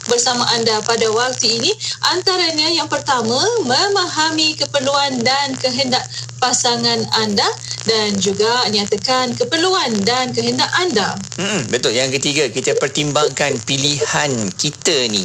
bersama anda pada waktu ini. Antaranya yang pertama, memahami keperluan dan kehendak pasangan anda dan juga nyatakan keperluan dan kehendak anda. Betul. Yang ketiga, kita pertimbangkan pilihan kita ni.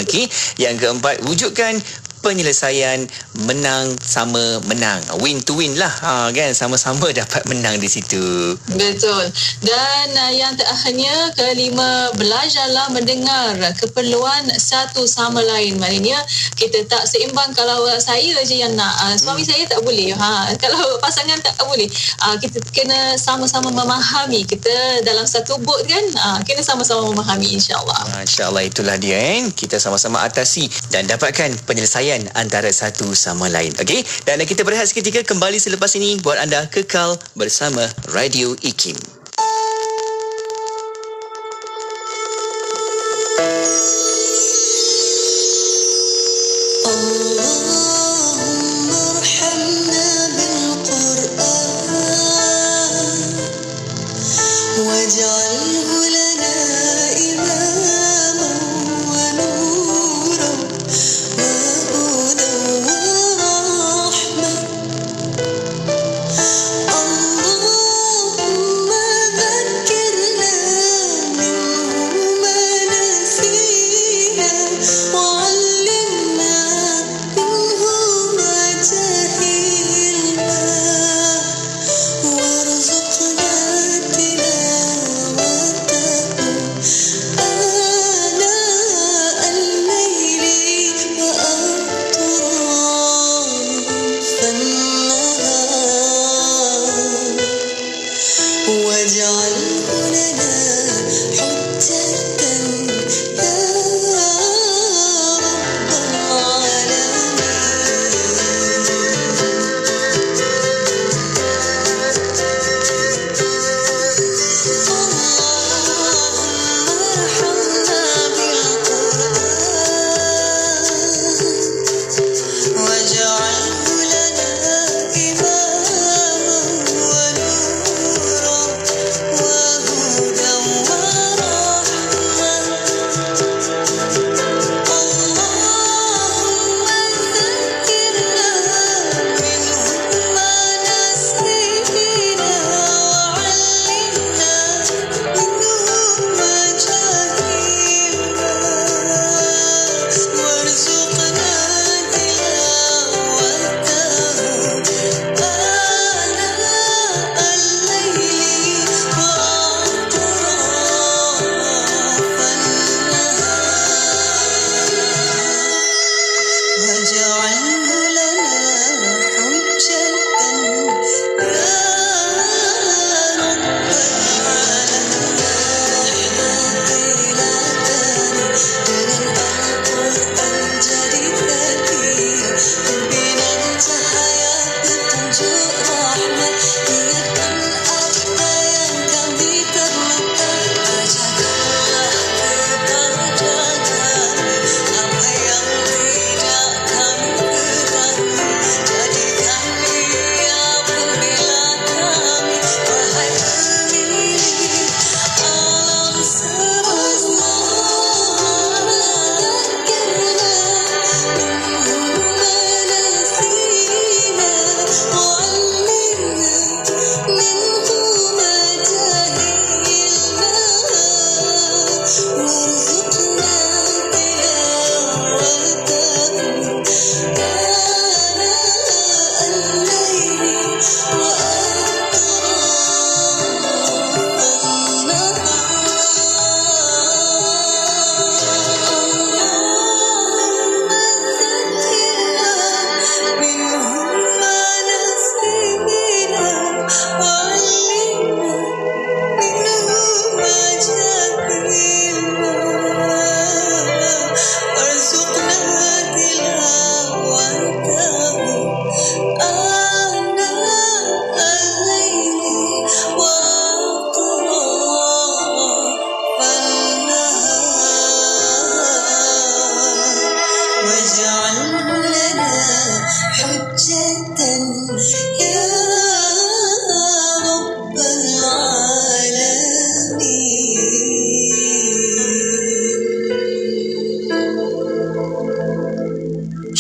Okey. Yang keempat, wujudkan penyelesaian menang sama menang. Win to win lah. Kan, sama-sama dapat menang di situ. Betul. Dan yang terakhirnya, kelima, belajarlah mendengar keperluan satu sama lain. Maknanya kita tak seimbang. Kalau saya je yang nak, suami saya tak boleh. Kalau pasangan tak boleh. Kita kena sama-sama memahami. Kita dalam satu boat kan, kena sama-sama memahami, insyaAllah. InsyaAllah, itulah dia kan. Kita sama-sama atasi dan dapatkan penyelesaian antara satu sama lain. Okey, dan kita berehat seketika, kembali selepas ini buat anda kekal bersama Radio IKIM.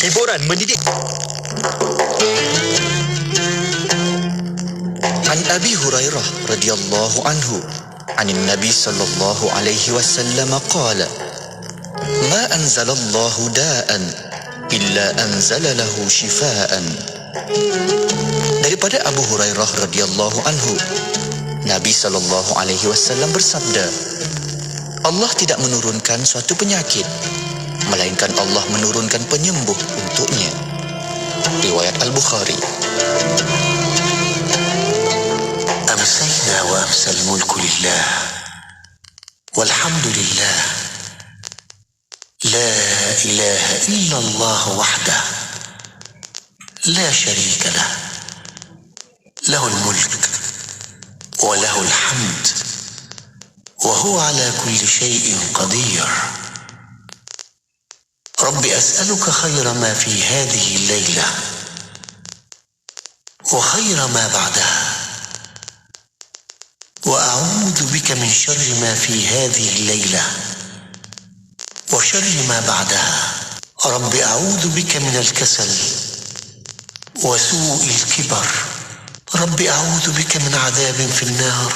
hiburan mendidik. An Abi Hurairah radhiyallahu anhu عن النبي صلى الله عليه وسلم قال ما أنزل الله داء إلا أنزل له شفاء. Daripada Abu Hurairah radhiyallahu anhu, Nabi sallallahu alaihi wasallam bersabda, Allah tidak menurunkan suatu penyakit, melainkan Allah menurunkan penyembuh untuknya. Riwayat Al-Bukhari. أمسينا وأمسى الملك لله والحمد لله لا إله إلا الله وحده لا شريك له له الملك وله الحمد وهو على كل شيء قدير. رب أسألك خير ما في هذه الليلة وخير ما بعدها وأعوذ بك من شر ما في هذه الليلة وشر ما بعدها. رب أعوذ بك من الكسل وسوء الكبر. رب أعوذ بك من عذاب في النار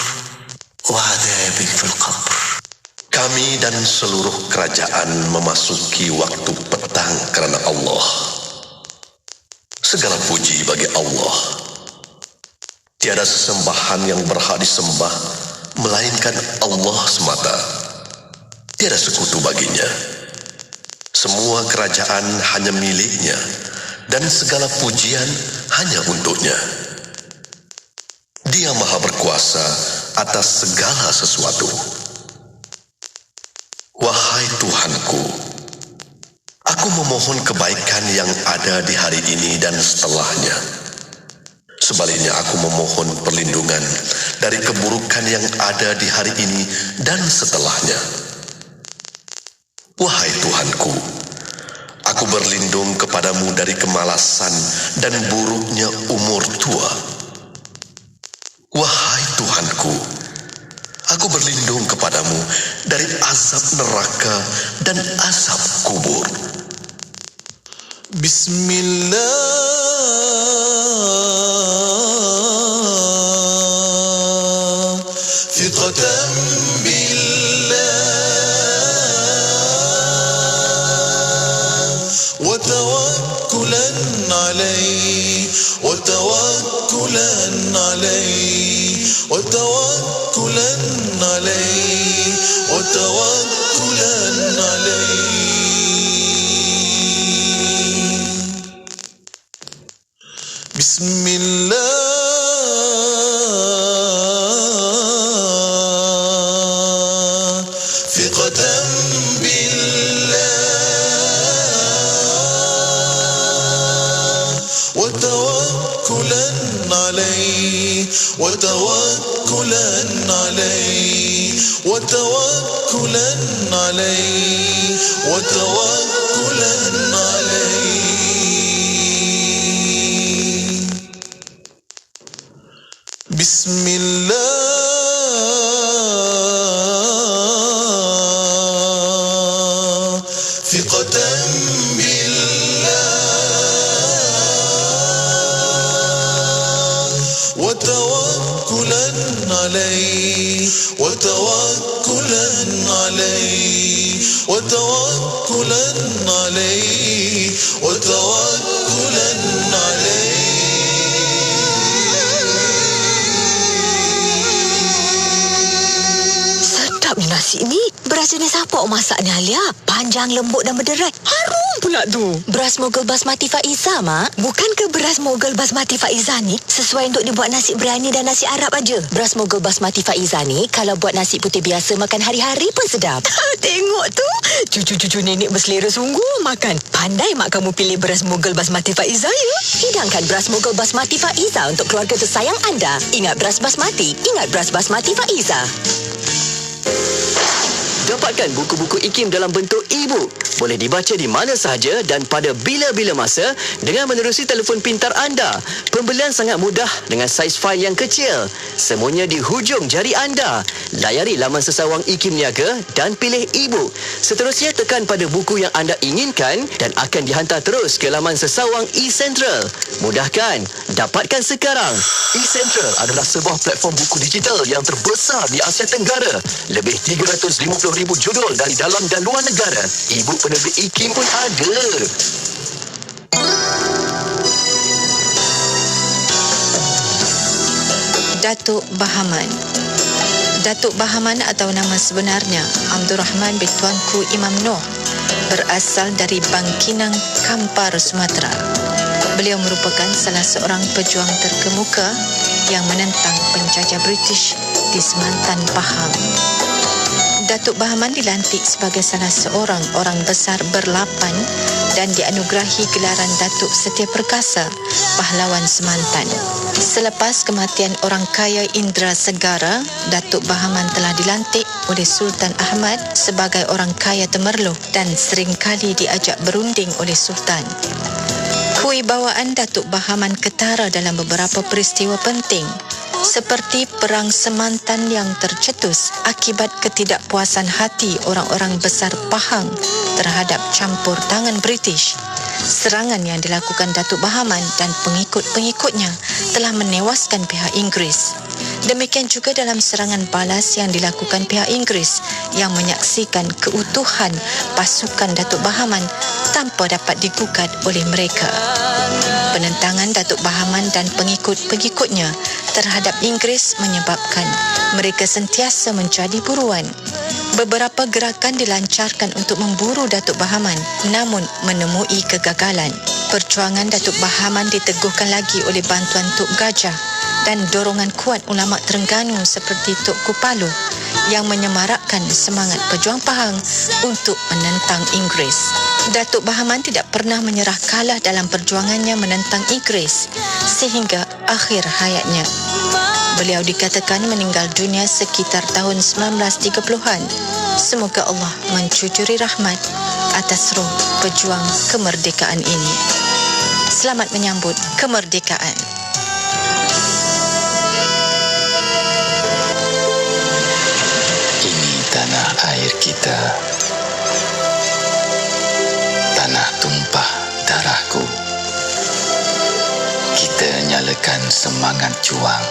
وعذاب في القبر. Kami dan seluruh kerajaan memasuki waktu petang kerana Allah. Segala puji bagi Allah. Tiada sesembahan yang berhak disembah melainkan Allah semata. Tiada sekutu baginya. Semua kerajaan hanya miliknya dan segala pujian hanya untuknya. Dia maha berkuasa atas segala sesuatu. Wahai Tuhanku, aku memohon kebaikan yang ada di hari ini dan setelahnya. Sebaliknya aku memohon perlindungan dari keburukan yang ada di hari ini dan setelahnya. Wahai Tuhanku, aku berlindung kepadamu dari kemalasan dan buruknya umur tua. Wahai Tuhanku, aku berlindung kepadamu dari azab neraka dan azab kubur. Bismillah. ثقة بالله وتوكلا عليه وتوكلا عليه وتوكلا عليه وتوكلا عليه. بسم الله. ثقة بالله وتوكلا عليه وتوكلا عليه وتوكلا عليه وتوكلا عليه. بسم الله. ثقة بالله وتوكلا عليه وتوكلا عليه وتوكلا عليه وتوكلا عليه. Sedapnya nasi ni. Beras jenis apa awak masak ni, Alia? Panjang, lembut dan berderai. Harum pula tu. Beras Mogul Basmati Faiza, Mak. Bukankah beras Mogul Basmati Faiza ni sesuai untuk dibuat nasi biryani dan nasi Arab aja? Beras Mogul Basmati Faiza ni kalau buat nasi putih biasa makan hari-hari pun sedap. Tengok tu. Cucu-cucu nenek berselera sungguh makan. Pandai mak kamu pilih beras Mogul Basmati Faiza ya. Hidangkan beras Mogul Basmati Faiza untuk keluarga tersayang anda. Ingat beras basmati, ingat beras Basmati Faiza. Dapatkan buku-buku IKIM dalam bentuk e-book. boleh dibaca di mana sahaja dan pada bila-bila masa dengan menerusi telefon pintar anda. Pembelian sangat mudah dengan saiz fail yang kecil. Semuanya di hujung jari anda. Layari laman Sesawang IKIM Niaga dan pilih e-book. Seterusnya tekan pada buku yang anda inginkan dan akan dihantar terus ke laman Sesawang eCentral. Mudah kan? Dapatkan sekarang. eCentral adalah sebuah platform buku digital yang terbesar di Asia Tenggara. Lebih 350,000 judul dari dalam dan luar negara. E-book penerbit IKIM pun ada. Datuk Bahaman. Datuk Bahaman atau nama sebenarnya Abdul Rahman bin Tuanku Imam Noh berasal dari Bangkinang, Kampar, Sumatera. Beliau merupakan salah seorang pejuang terkemuka yang menentang penjajah British di Semantan Pahang. Datuk Bahaman dilantik sebagai salah seorang orang besar berlapan dan dianugerahi gelaran Datuk Setia Perkasa, pahlawan Semantan. Selepas kematian orang kaya Indra Segara, Datuk Bahaman telah dilantik oleh Sultan Ahmad sebagai orang kaya Temerloh dan seringkali diajak berunding oleh Sultan. Kewibawaan Datuk Bahaman ketara dalam beberapa peristiwa penting seperti Perang Semantan yang tercetus akibat ketidakpuasan hati orang-orang besar Pahang terhadap campur tangan British. Serangan yang dilakukan Datuk Bahaman dan pengikut-pengikutnya telah menewaskan pihak Inggeris. Demikian juga dalam serangan balas yang dilakukan pihak Inggeris yang menyaksikan keutuhan pasukan Datuk Bahaman tanpa dapat digugat oleh mereka. Penentangan Datuk Bahaman dan pengikut-pengikutnya terhadap Inggeris menyebabkan mereka sentiasa menjadi buruan. Beberapa gerakan dilancarkan untuk memburu Datuk Bahaman namun menemui kegagalan. Perjuangan Datuk Bahaman diteguhkan lagi oleh bantuan Tok Gajah dan dorongan kuat ulama Terengganu seperti Tok Kupalo yang menyemarakkan semangat pejuang Pahang untuk menentang Inggeris. Datuk Bahaman tidak pernah menyerah kalah dalam perjuangannya menentang Inggeris sehingga akhir hayatnya. Beliau dikatakan meninggal dunia sekitar tahun 1930-an. Semoga Allah mencucuri rahmat atas roh pejuang kemerdekaan ini. Selamat menyambut kemerdekaan. Ini tanah air kita. Tanah tumpah darahku. Kita nyalakan semangat juang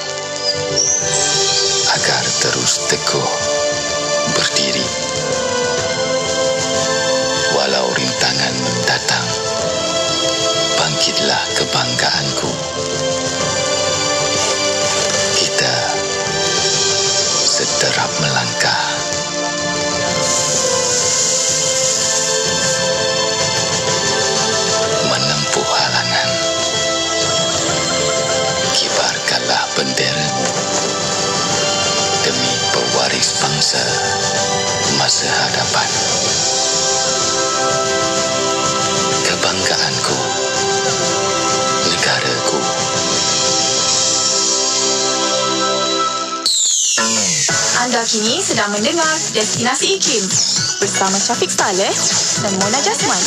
agar terus teguh berdiri. Walau rintangan datang, bangkitlah kebanggaanku. Kita sederap melangkah. Menempuh halangan. Kibarkanlah benderamu demi pewaris bangsa masa hadapan. Kebanggaanku, negaraku. Anda kini sedang mendengar Destinasi IKIM bersama Syafiq Saleh dan Mona Jasman.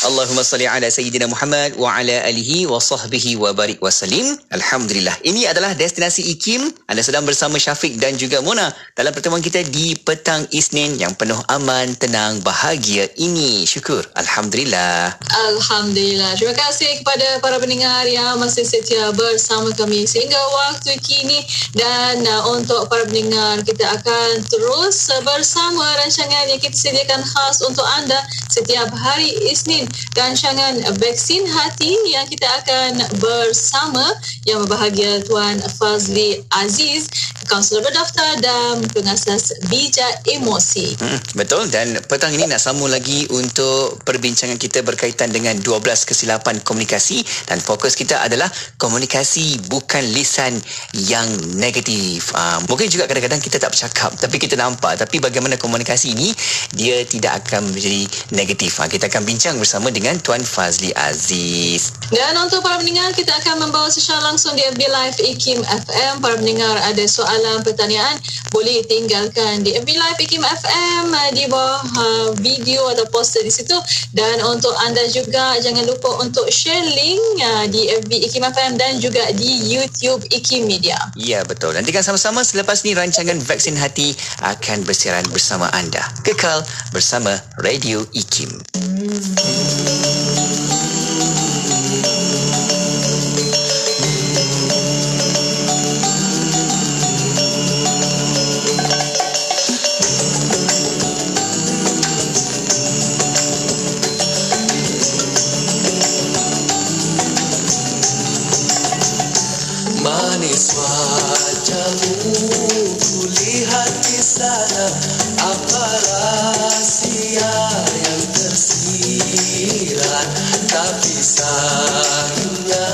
Allahumma salli ala Sayyidina Muhammad wa ala alihi wa sahbihi wa barik wa salim. Alhamdulillah. Ini adalah Destinasi IKIM. Anda sedang bersama Syafiq dan juga Mona dalam pertemuan kita di petang Isnin yang penuh aman, tenang, bahagia ini. Syukur. Alhamdulillah. Alhamdulillah. Terima kasih kepada para pendengar yang masih setia bersama kami sehingga waktu kini. Dan untuk para pendengar, kita akan terus bersama rancangan yang kita sediakan khas untuk anda setiap hari Isnin. Rancangan Vaksin Hati yang kita akan bersama yang berbahagia Tuan Fazli Aziz, kaunselor berdaftar dan pengasas bijak emosi. Betul, dan petang ini nak sambung lagi untuk perbincangan kita berkaitan dengan 12 kesilapan komunikasi dan fokus kita adalah komunikasi bukan lisan yang negatif. Mungkin juga kadang-kadang kita tak bercakap tapi kita nampak, tapi bagaimana komunikasi ini dia tidak akan menjadi negatif. Kita akan bincang bersama bersama dengan Tuan Fazli Aziz. Dan untuk para pendengar, kita akan membawa secara langsung di FB Live IKIM FM. Para pendengar ada soalan, pertanyaan, boleh tinggalkan di FB Live IKIM FM di bawah video atau poster di situ. Dan untuk anda juga, jangan lupa untuk share link di FB IKIM FM dan juga di YouTube IKIM Media. Ya, betul. Nantikan sama-sama selepas ni rancangan Vaksin Hati akan bersiaran bersama anda. Kekal bersama Radio IKIM. Manis wajahmu kulihat di sana, apa rahsia yang tersirat, tapi sayangnya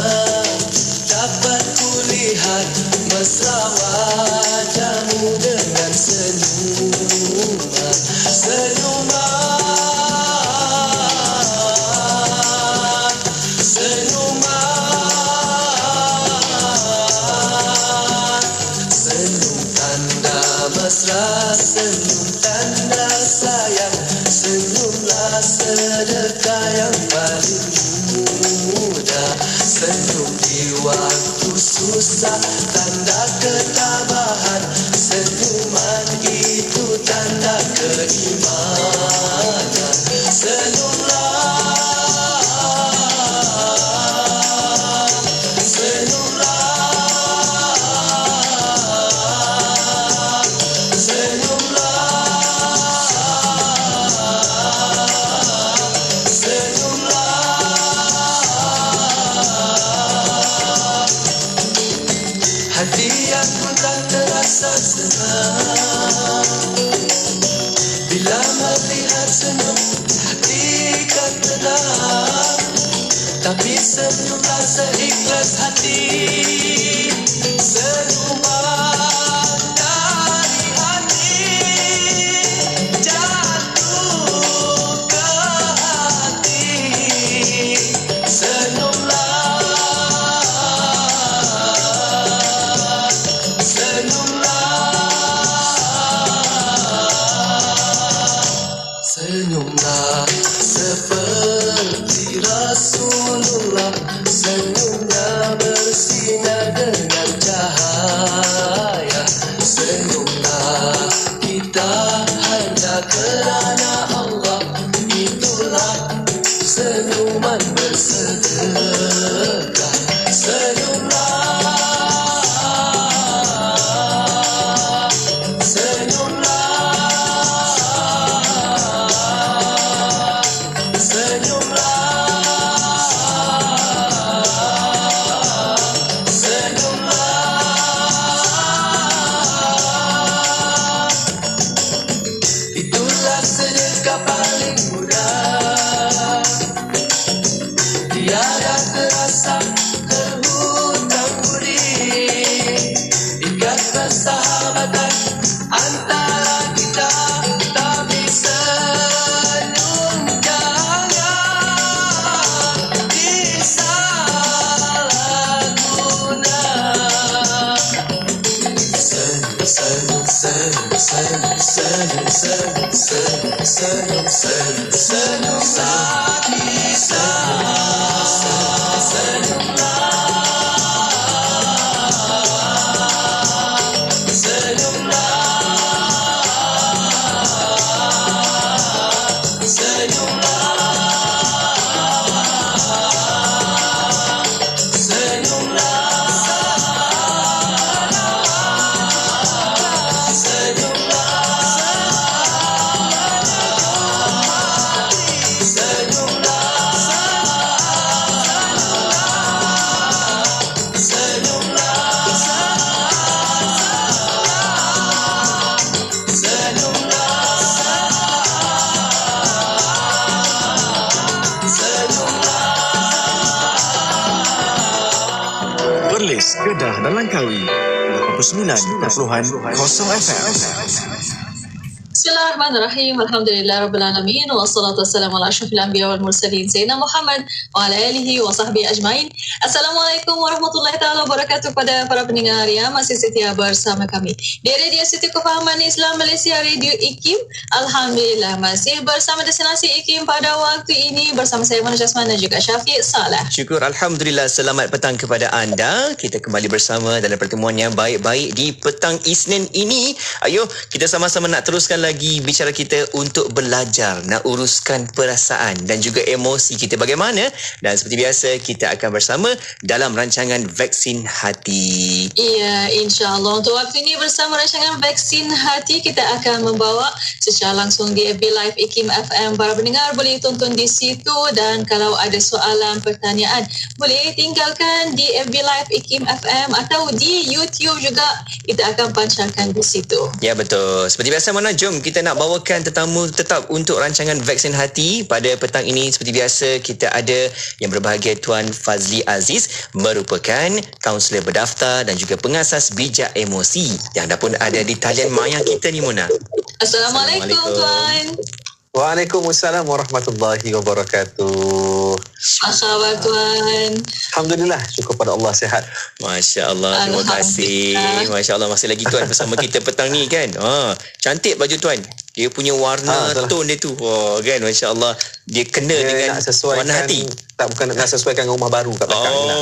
dapat kulihat mesra wajahmu dengan senyuman, senyuman, senyuman. Mesra, senyum tanda sayang, senyumlah sedekah yang paling mudah. Senyum di waktu susah, tanda ketabahan, senyuman itu tanda keimanan. Senyumlah, senyumlah. Hati yang pun tak terasa senang bila melihat senyum, hati kan tenang. Tapi senyumlah seikhlas hati, senyuman dari hati jatuh ke hati. Senyumlah, senyumlah seperti Rasulullah, senyumnya bersinar dengan cahaya. Senyumlah kita hanya kerana Allah, itulah senyuman bersedekah. Senyumlah, senyumlah. Itulah sedekah paling mudah, tiada terasa terhutang budi. Ikat persahabatan antara kita, tapi senyum jangan disalahguna. Senyum, senyum, senyum, senyum, senyum, senyum, senyum, senyum, senyum, senyum, saat bisa. Senyumlah, senyumlah, senyumlah, Perlis, Kedah dan Langkawi 89.0 FM. Bismillahirrahmanirrahim. Alhamdulillahirrabbilalamin. Wassalatu wassalamu ala asyrafil anbiya wal mursalin Sayyidina Muhammad wa ala alihi wa sahbihi ajmain. Assalamualaikum warahmatullahi taala wabarakatuh pada para pendengar yang masih setia bersama kami di Radio Siti Kefahaman Islam Malaysia, Radio IKIM. Alhamdulillah masih bersama Destinasi IKIM pada waktu ini bersama saya Mona Jasman dan juga Syafiq Saleh. Syukur Alhamdulillah, selamat petang kepada anda. Kita kembali bersama dalam pertemuan yang baik-baik di petang Isnin ini. Ayo kita sama-sama nak teruskan lagi bicara kita untuk belajar, nak uruskan perasaan dan juga emosi kita bagaimana. Dan seperti biasa kita akan bersama dalam rancangan Vaksin Hati. Iya, insyaAllah untuk waktu ini bersama rancangan Vaksin Hati kita akan membawa secara langsung di FB Live IKIM FM. Para pendengar boleh tonton di situ dan kalau ada soalan pertanyaan boleh tinggalkan di FB Live IKIM FM atau di YouTube juga, kita akan pancarkan di situ. Ya betul. Seperti biasa Mona, jom kita nak bawakan tetamu tetap untuk rancangan Vaksin Hati. Pada petang ini seperti biasa kita ada yang berbahagia Tuan Fazli Aziz, merupakan kaunselor berdaftar dan juga pengasas bijak emosi yang dah pun ada di talian maya kita ni Mona. Assalamualaikum Tuan. Waalaikumsalam warahmatullahi wabarakatuh. Apa khabar Tuan? Alhamdulillah, syukur pada Allah sihat. Masya Allah, terima kasih. Masya Allah, masih lagi Tuan bersama kita petang ni kan. Cantik baju Tuan. Dia punya warna tone dia tu. Kan, Masya Allah. Dia kena dia dengan warna hati. Tak, bukan nak sesuaikan dengan rumah baru kat belakang ni lah.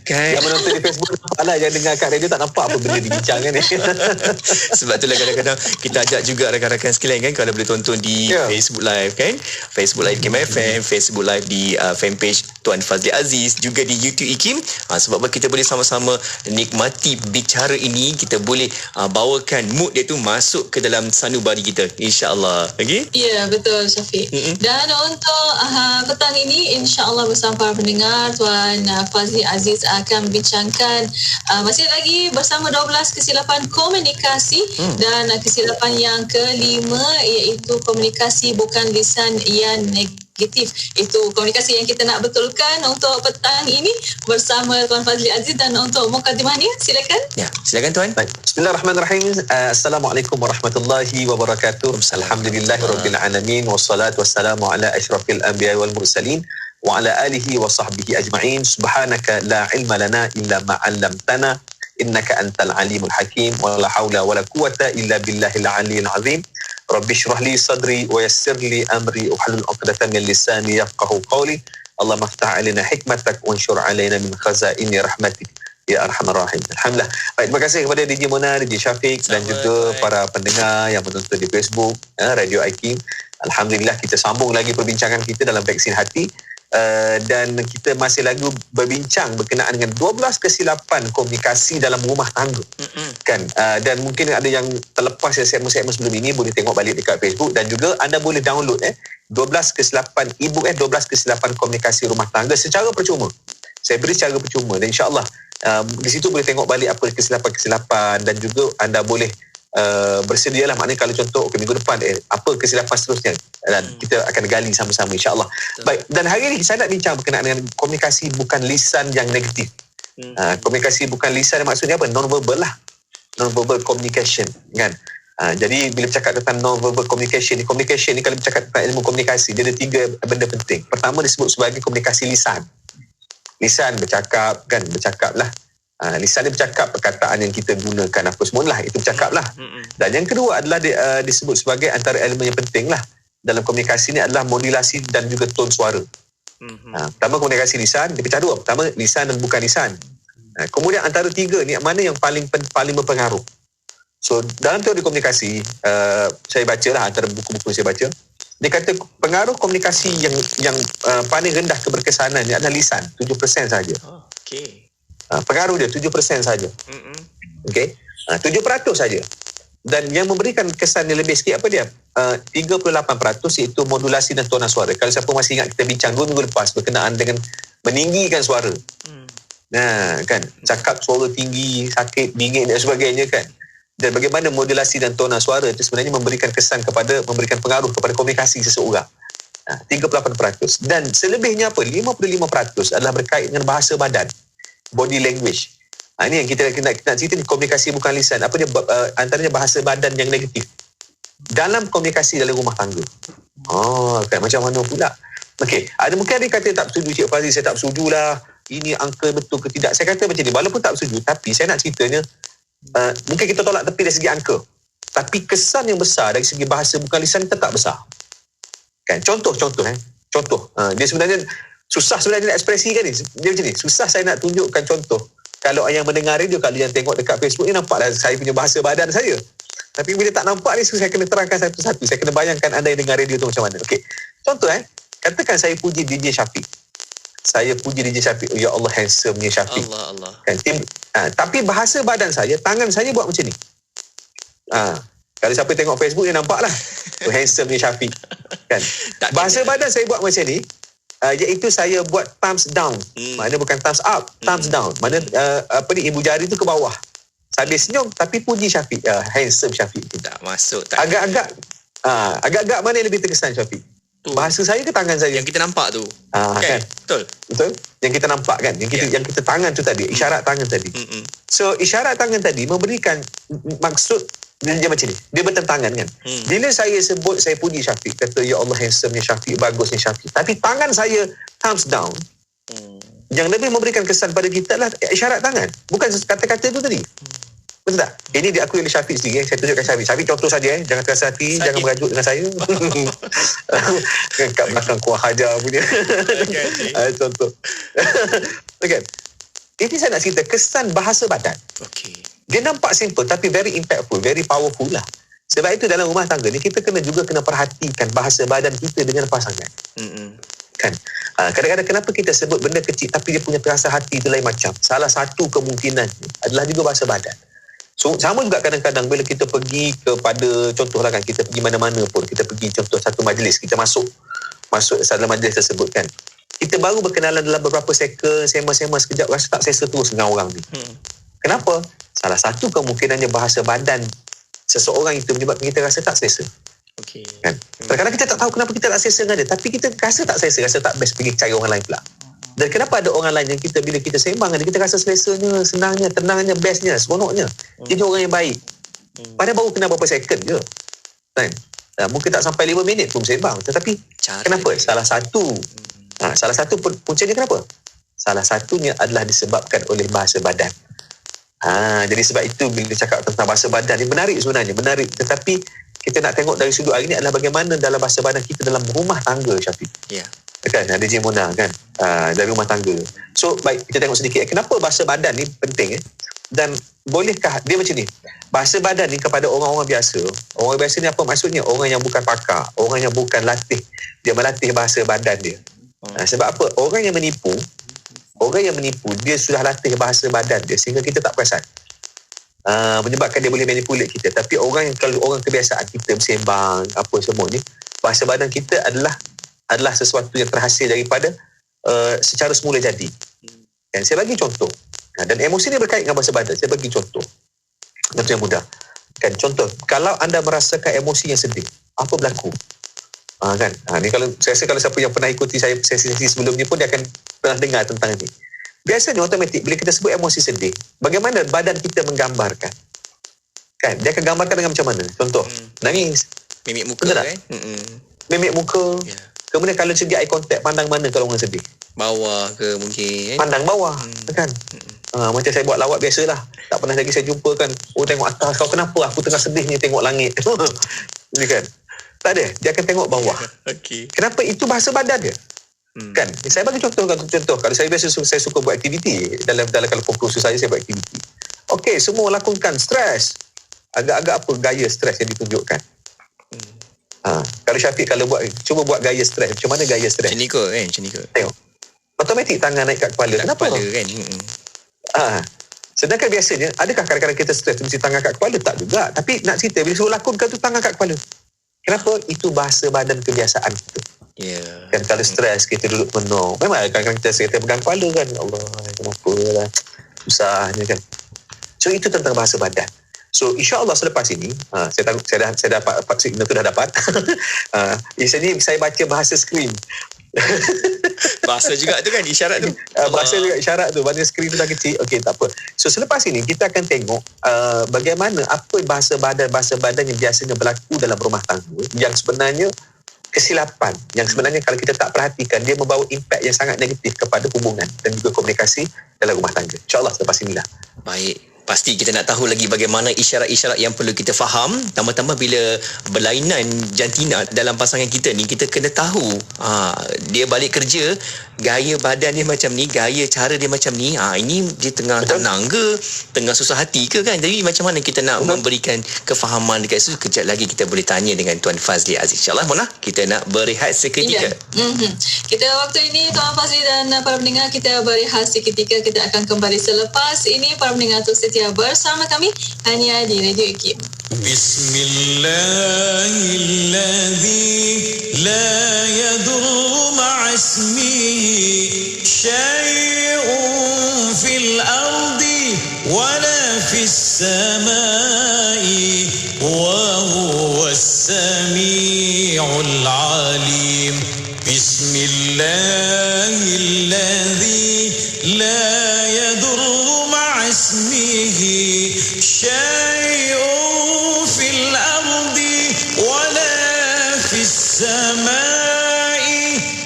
Kan. Yang menonton di Facebook nampak lah, yang dengar kat radio tak nampak apa benda dibincangkan ni. Sebab itulah kadang-kadang kita ajak juga rakan-rakan sekalian kan, kalau boleh tonton di Facebook Live kan. Facebook Live IKIM FM, Facebook Live di fanpage Tuan Fazli Aziz, juga di YouTube IKIM. Sebab apa kita boleh sama-sama nikmati bicara ini, kita boleh bawakan mood dia tu masuk ke dalam sanubari kita, insya-Allah. Okey? Ya, betul Syafiq. Dan untuk petang ini insya-Allah bersama para pendengar, Tuan Fazli Aziz akan bincangkan masih lagi bersama 12 kesilapan komunikasi dan kesilapan yang kelima iaitu komunikasi bukan lisan yang negatif. Itu komunikasi yang kita nak betulkan untuk petang ini bersama Tuan Fazli Aziz. Dan untuk mukadimah ni silakan. Ya, silakan Tuan. Bismillahirrahmanirrahim. Assalamualaikum warahmatullahi wabarakatuh. Alhamdulillahirabbil alamin wassalatu wassalamu ala asyrafil anbiya wal mursalin wa ala alihi wa sahbihi ajma'in. Subhanaka la ilma lana illa ma 'allamtana innaka antal alimul hakim wa la haula wa la quwwata illa billahil aliyyil azim. Rabbi shrah li sadri wa yassir li amri wahlul 'uqdatam min lisani yafqahu qawli. Allahumma iftah 'alaina hikmatak wa anshur 'alaina min khazaini rahmatik ya arhamar rahim. Alhamdulillah. Baik, terima kasih kepada DJ Mona, DJ Syafiq dan juga para pendengar yang menonton di Facebook Radio IKIM. Alhamdulillah, kita sambung lagi perbincangan kita dalam Vaksin Hati. Dan kita masih lagi berbincang berkenaan dengan 12 kesilapan komunikasi dalam rumah tangga. Kan? Dan mungkin ada yang terlepas segmen-segmen sebelum ini, boleh tengok balik dekat Facebook dan juga anda boleh download 12 kesilapan e-book 12 kesilapan komunikasi rumah tangga secara percuma. Saya beri secara percuma dan insya-Allah di situ boleh tengok balik apa kesilapan-kesilapan dan juga anda boleh bersedialah, maknanya kalau contoh minggu depan apa kesilapan seterusnya dan kita akan gali sama-sama insya-Allah. Baik, dan hari ini saya nak bincang berkenaan dengan komunikasi bukan lisan yang negatif. Komunikasi bukan lisan maksudnya apa? Non-verbal lah. Non-verbal communication kan. Jadi bila bercakap tentang non-verbal communication ni kalau bercakap tentang ilmu komunikasi, dia ada 3 benda penting. Pertama disebut sebagai komunikasi lisan. Lisan bercakap kan, bercakap lah. Lisan dia bercakap, perkataan yang kita gunakan apa semua lah, itu bercakap lah. Dan yang kedua adalah disebut sebagai antara elemen yang penting lah dalam komunikasi ni adalah modulasi dan juga tone suara. Pertama komunikasi lisan, dia pecah dua. Pertama lisan dan bukan lisan. Kemudian antara 3 ni mana yang paling berpengaruh. So dalam teori komunikasi, saya baca lah antara buku-buku yang saya baca, dia kata pengaruh komunikasi yang paling rendah keberkesanan ni adalah lisan, 7% saja. Pengaruh dia 7% saja. Okey. 7% saja. Dan yang memberikan kesan yang lebih sikit apa dia? 38% iaitu modulasi dan tona suara. Kalau siapa masih ingat kita bincang 2 minggu lepas berkenaan dengan meninggikan suara. Kan, cakap suara tinggi, sakit, bingit dan sebagainya kan. Dan bagaimana modulasi dan tona suara itu sebenarnya memberikan pengaruh kepada komunikasi seseorang. 38%. Dan selebihnya apa? 55% adalah berkait dengan bahasa badan. Body language. Ini yang kita nak cerita ni, komunikasi bukan lisan. Apa dia? Antaranya bahasa badan yang negatif. dalam komunikasi dalam rumah tangga. Kan macam mana pula? Okey, mungkin ada kata tak bersetuju Cik Fazli, saya tak bersetuju lah. Ini angka betul ke tidak? Saya kata macam ni, walaupun tak bersetuju, tapi saya nak ceritanya, mungkin kita tolak tepi dari segi angka. Tapi kesan yang besar dari segi bahasa bukan lisan tetap besar. Kan? Contoh. Dia sebenarnya susah sebenarnya nak ekspresikan ni. Dia macam ni, susah saya nak tunjukkan contoh. Kalau yang mendengar radio, kalau yang tengok dekat Facebook ni, nampaklah saya punya bahasa badan saya. Tapi bila tak nampak ni, saya kena terangkan satu-satu. Saya kena bayangkan anda yang dengar radio tu macam mana. Okey. Contoh katakan saya puji DJ Syafiq. Oh, ya Allah, handsome-nya Syafiq. Allah. Kan, tapi bahasa badan saya, tangan saya buat macam ni. Kalau siapa tengok Facebook dia nampak lah. Oh, handsome-nya Syafiq. Kan. Bahasa badan saya buat macam ni, iaitu saya buat thumbs down. Maknanya bukan thumbs up, thumbs down. Mana ibu jari tu ke bawah. Sambil senyum tapi puji Syafiq. Handsome Syafiq. Tak masuk. Agak-agak mana yang lebih terkesan Syafiq? Bahasa saya ke tangan saya? Yang kita nampak tu. Kan? Betul. Yang kita nampak kan? Yang kita tangan tu tadi, isyarat tangan tadi. So isyarat tangan tadi memberikan maksud dia macam ni. Dia bertentangan kan? Bila saya sebut, saya puji Syafiq, kata ya Allah, handsome-nya Syafiq, bagusnya Syafiq. Tapi tangan saya thumbs down. Yang lebih memberikan kesan pada kita adalah isyarat tangan. Bukan kata-kata tu tadi. Betul tak? Ini diakui oleh Syafiq sendiri. Saya tunjukkan Syafiq. Syafiq contoh saja. Jangan terasa hati. Jangan merajuk dengan saya. Kat belakang kuah hajar punya. Contoh. Okay. Ini saya nak cerita kesan bahasa badan. Dia nampak simple tapi very impactful, very powerful lah. Sebab itu dalam rumah tangga ni kita kena perhatikan bahasa badan kita dengan pasangan. Kan? Kadang-kadang kenapa kita sebut benda kecil tapi dia punya terasa hati itu lain macam. Salah satu kemungkinan adalah juga bahasa badan. So, sama juga kadang-kadang bila kita pergi kepada, contohlah kan, kita pergi mana-mana pun, kita pergi contoh satu majlis, kita masuk dalam majlis tersebut kan. Kita baru berkenalan dalam beberapa second, sema-sema sekejap, rasa tak selesa terus dengan orang ni. Kenapa? Salah satu kemungkinannya bahasa badan seseorang itu menyebabkan kita rasa tak selesa. Kan? Kadang-kadang kita tak tahu kenapa kita tak selesa dengan dia, tapi kita rasa tak selesa, rasa tak best, pergi cari orang lain pula. Dan kenapa ada orang lain yang bila kita sembang dengan dia, kita rasa selesanya, senangnya, tenangnya, bestnya, seronoknya. Jadi orang yang baik. Padahal baru kenal berapa second je. Kan? Mungkin tak sampai 5 minit pun sembang. Tetapi kenapa? Salah satu puncanya kenapa? Salah satunya adalah disebabkan oleh bahasa badan. Jadi sebab itu bila cakap tentang bahasa badan ni menarik sebenarnya, menarik. Tetapi kita nak tengok dari sudut hari ni adalah bagaimana dalam bahasa badan kita dalam rumah tangga, Syafiq. Ya. Kan, ada DJ Mona kan, dari rumah tangga. So, baik, kita tengok sedikit. Kenapa bahasa badan ni penting? Dan bolehkah, dia macam ni, bahasa badan ni kepada orang-orang biasa, orang biasa ni apa maksudnya? Orang yang bukan pakar, orang yang bukan latih, dia melatih bahasa badan dia. Sebab apa? Orang yang menipu, dia sudah latih bahasa badan dia sehingga kita tak perasan. Menyebabkan dia boleh manipulate kita. Tapi kalau orang kebiasaan kita bersembang apa semua ni, bahasa badan kita adalah sesuatu yang terhasil daripada secara semula jadi. Dan saya bagi contoh. Dan emosi ni berkait dengan bahasa badan. Saya bagi contoh. Contoh yang mudah. Kan, contoh, kalau anda merasakan emosi yang sedih, apa berlaku? Kan? Ni kalau saya rasa kalau siapa yang pernah ikuti saya sesi-sesi sebelum ni pun dia akan pernah dengar tentang ni. Biasanya automatik bila kita sebut emosi sedih, bagaimana badan kita menggambarkan? Kan? Dia akan gambarkan dengan macam mana? Contoh, nangis. Mimik muka kan? Mimik muka. Yeah. Kemudian kalau segi eye contact, pandang mana kalau orang sedih? Bawah ke mungkin? Pandang bawah. Kan? Macam saya buat lawak biasalah. Tak pernah lagi saya jumpa kan, tengok atas, kau kenapa? Aku tengah sedih ni tengok langit. Ni kan? Tak ada. Dia akan tengok bawah. Kenapa? Itu bahasa badan dia. Kan? Saya bagi contoh. Kalau saya biasa saya suka buat aktiviti. Dalam kalau fokus saya buat aktiviti. Okey, semua lakukan stres. Agak-agak apa gaya stres yang ditunjukkan? Kalau Syafiq cuba buat gaya stres. Macam mana gaya stres? Macam ni ke? Tengok. Automatik tangan naik kat kepala. Kenapa? Kepala kan? Sedangkan biasanya, adakah kadang-kadang kita stres tu mesti tangan kat kepala? Tak juga. Tapi nak cerita, bila suruh lakonkan tu tangan kat kepala. Kenapa? Itu bahasa badan kebiasaan kita. Kan kalau stres kita duduk penuh. Memang kadang-kadang kita pegang kepala kan. Allah, kenapa lah. Susahnya kan. So itu tentang bahasa badan. So insya-Allah selepas ini saya dapat signal tu dah dapat. Ini saya baca bahasa skrin. Bahasa juga tu kan, isyarat tu. Bahasa juga isyarat tu, mana skrin tu dah kecil. Okey, tak apa. So selepas ini kita akan tengok bagaimana apa bahasa badan yang biasanya berlaku dalam rumah tangga yang sebenarnya kesilapan, yang sebenarnya kalau kita tak perhatikan dia membawa impak yang sangat negatif kepada hubungan dan juga komunikasi dalam rumah tangga. InsyaAllah selepas inilah. Baik. Pasti kita nak tahu lagi bagaimana isyarat-isyarat yang perlu kita faham. Tambah-tambah bila berlainan jantina dalam pasangan kita ni, kita kena tahu dia balik kerja, gaya badan dia macam ni, gaya cara dia macam ni. Ini dia tengah tenang ke, tengah susah hati ke kan. Jadi macam mana kita nak memberikan kefahaman dekat situ. Kejap lagi kita boleh tanya dengan Tuan Fazli Aziz. InsyaAllah Mona, kita nak berehat seketika. Kita waktu ini Tuan Fazli dan para pendengar, kita berehat seketika. Kita akan kembali selepas ini. Para pendengar tu setia bersama kami hanya di Radio IKIM. Bismillahilladzi la yadurru ma'asmihi syai'un fil ardi wala fis samai wa huwas sami'ul alim. Bismillahilladzi la yadurru ma'asmihi syai'un fil ardi wala fis samai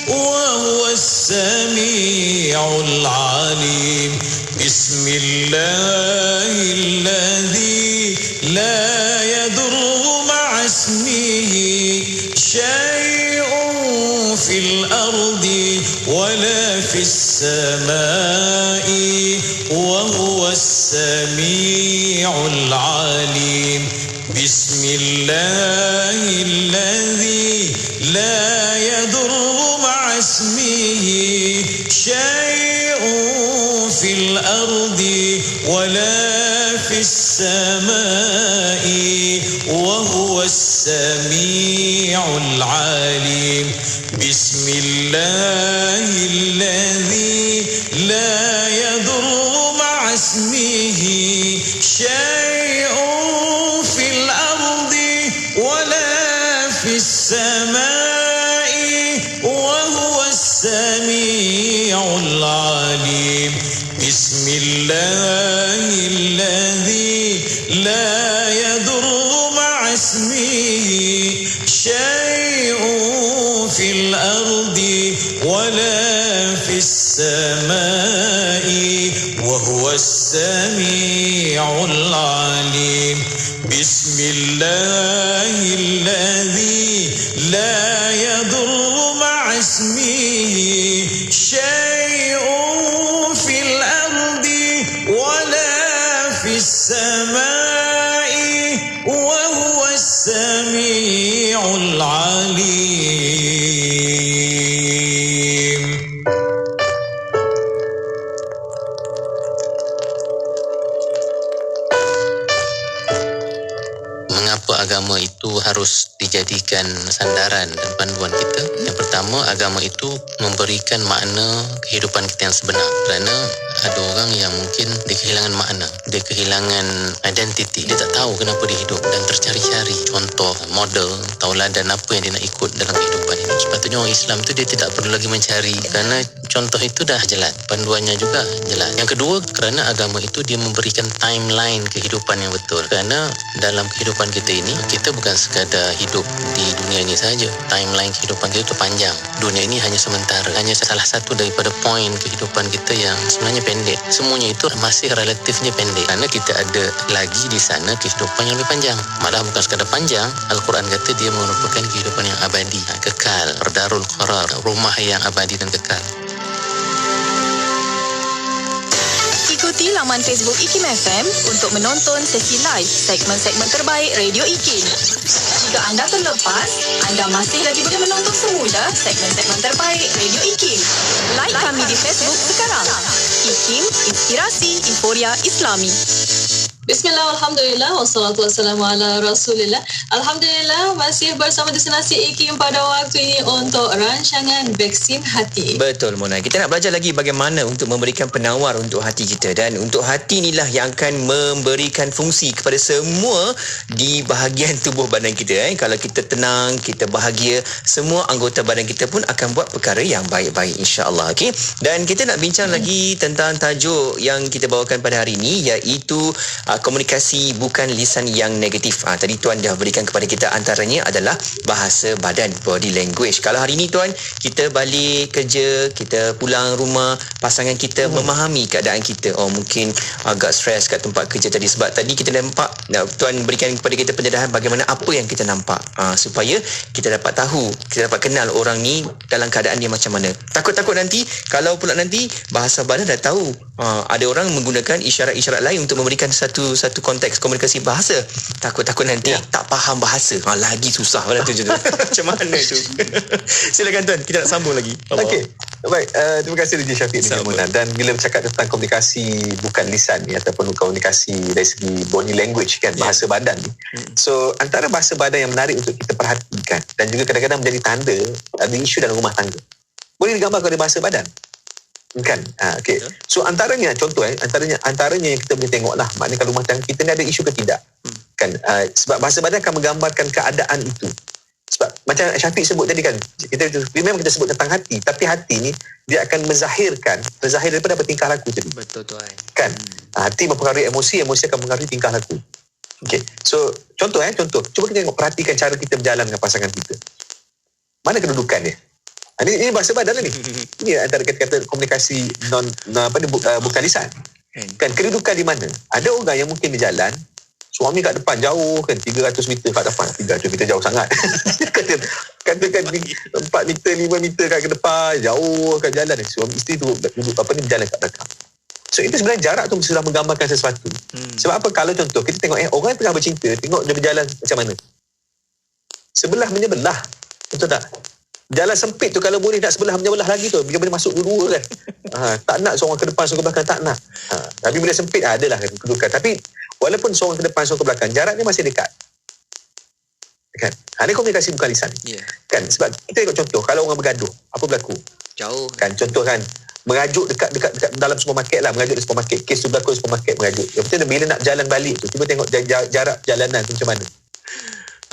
wa huwas sami'ul alim. Bismillahilladzi la yadurru ma'asmihi syai'un fil ardi wala fis samai wa huwas sami'ul alim. Bismillahilladzi la yadurru ma'asmihi syai'un fil ardi wala fis samai wa huwas sami'ul alim. Bismillahilladzi la yadurru ma'asmihi syai'un fil ardi wala fis samai wa huwas sami'ul alim. Bismillahilladzi la yadurru ma'asmihi syai'un fil ardi wala fis samai wa huwas sami'ul alim. Bismillahilladzi la yadurru ma'asmihi syai'un fil ardi wala fis samai wa huwas sami'ul alim. Mengapa agama itu harus dijadikan sandaran dan panduan kita? Yang pertama, agama itu memberikan makna kehidupan kita yang sebenar. Kerana ada orang yang mungkin dia kehilangan makna, dia kehilangan identiti, dia tak tahu kenapa dia hidup dan tercari-cari contoh, model, tauladan apa yang dia nak ikut dalam kehidupan ini. Sepatutnya orang Islam tu dia tidak perlu lagi mencari, kerana contoh itu dah jelas, panduannya juga jelas. Yang kedua, kerana agama itu dia memberikan timeline kehidupan yang betul. Kerana dalam kehidupan kita ini, kita bukan sekadar hidup di dunia ini saja. Timeline kehidupan kita itu panjang. Dunia ini hanya sementara, hanya salah satu daripada poin kehidupan kita yang sebenarnya pendek. Semuanya itu masih relatifnya pendek, kerana kita ada lagi di sana kehidupan yang lebih panjang. Malah bukan sekadar panjang, Al-Quran kata dia merupakan kehidupan yang abadi, kekal, darul qarar, rumah yang abadi dan kekal. Ikuti laman Facebook IKIM FM untuk menonton sesi live segmen-segmen terbaik Radio IKIM. Jika anda terlepas, anda masih lagi boleh menonton semula segmen-segmen terbaik Radio IKIM. Like kami di Facebook sekarang. IKIM, Inspirasi Inforia Islami. Bismillah, Alhamdulillah, wassalatu wassalamu ala Rasulillah. Alhamdulillah, masih bersama Destinasi IKIM pada waktu ini untuk rancangan Vaksin Hati. Betul, Mona. Kita nak belajar lagi bagaimana untuk memberikan penawar untuk hati kita. Dan untuk hati inilah yang akan memberikan fungsi kepada semua di bahagian tubuh badan kita. Kalau kita tenang, kita bahagia, semua anggota badan kita pun akan buat perkara yang baik-baik, insya-Allah. Okay? Dan kita nak bincang lagi tentang tajuk yang kita bawakan pada hari ini, iaitu komunikasi bukan lisan yang negatif. Tadi Tuan dah berikan kepada kita, antaranya adalah bahasa badan, body language. Kalau hari ini Tuan, kita balik kerja, kita pulang rumah, pasangan kita memahami keadaan kita. Mungkin agak stres kat tempat kerja tadi, sebab tadi kita nampak, Tuan berikan kepada kita pendedahan bagaimana apa yang kita nampak, supaya kita dapat tahu, kita dapat kenal orang ni dalam keadaan dia macam mana. Takut-takut nanti, kalau pula nanti bahasa badan dah tahu, ada orang menggunakan isyarat-isyarat lain untuk memberikan satu konteks komunikasi bahasa. Takut-takut nanti tak faham bahasa, lagi susah pada tu. Macam mana tu? Silakan Tuan, kita nak sambung lagi. Okey, baik. Terima kasih DJ Syafiq dan Mona. Dan bila bercakap tentang komunikasi bukan lisan ni, ataupun komunikasi dari segi body language kan, bahasa badan ni. So antara bahasa badan yang menarik untuk kita perhatikan dan juga kadang-kadang menjadi tanda ada isu dalam rumah tangga, boleh digambarkan oleh bahasa badan. Kan? Okay. So antaranya contoh antaranya yang kita boleh tengok lah, maknanya kalau rumah tangga kita ni ada isu ke tidak. Kan? Sebab bahasa badan akan menggambarkan keadaan itu. Sebab macam Syafiq sebut tadi kan, memang kita sebut tentang hati, tapi hati ni dia akan terzahir daripada apa tingkah laku tadi. Betul Tuan. Kan? Hati mempengaruhi emosi akan mempengaruhi tingkah laku. Okay. So contoh. Cuba kita tengok, perhatikan cara kita berjalan dengan pasangan kita. Mana kedudukan dia? Ini bahasa badan ni. Ini antara kata-kata komunikasi bukan lisan. Kan, kedudukan di mana? Ada orang yang mungkin berjalan, suami kat depan jauh kan, 300 meter kat depan. 300 meter jauh sangat. Katakan 4 meter, 5 meter kat depan, jauh kat jalan. Suami isteri tu duduk berjalan kat belakang. So itu sebenarnya jarak tu sudah menggambarkan sesuatu. Sebab apa? Kalau contoh kita tengok orang yang tengah bercinta, tengok dia berjalan macam mana. Sebelah menyebelah. Betul tak? Jalan sempit tu kalau boleh nak sebelah menyebelah lagi tu, biar boleh masuk dua-dua kan. Tak nak seorang ke depan, seorang ke belakang, tak nak. Tapi bila sempit adalah kedudukan. Tapi walaupun seorang ke depan, seorang ke belakang, jaraknya masih dekat. Kan? Ini komunikasi bukan lisan. Kan? Sebab kita tengok contoh, kalau orang bergaduh, apa berlaku? Jauh. Kan? Contoh kan, merajuk dekat dalam supermarket lah, merajuk di supermarket. Kes tu berlaku di supermarket, merajuk. Yang penting bila nak jalan balik tu, cuba tengok jarak perjalanan tu macam mana.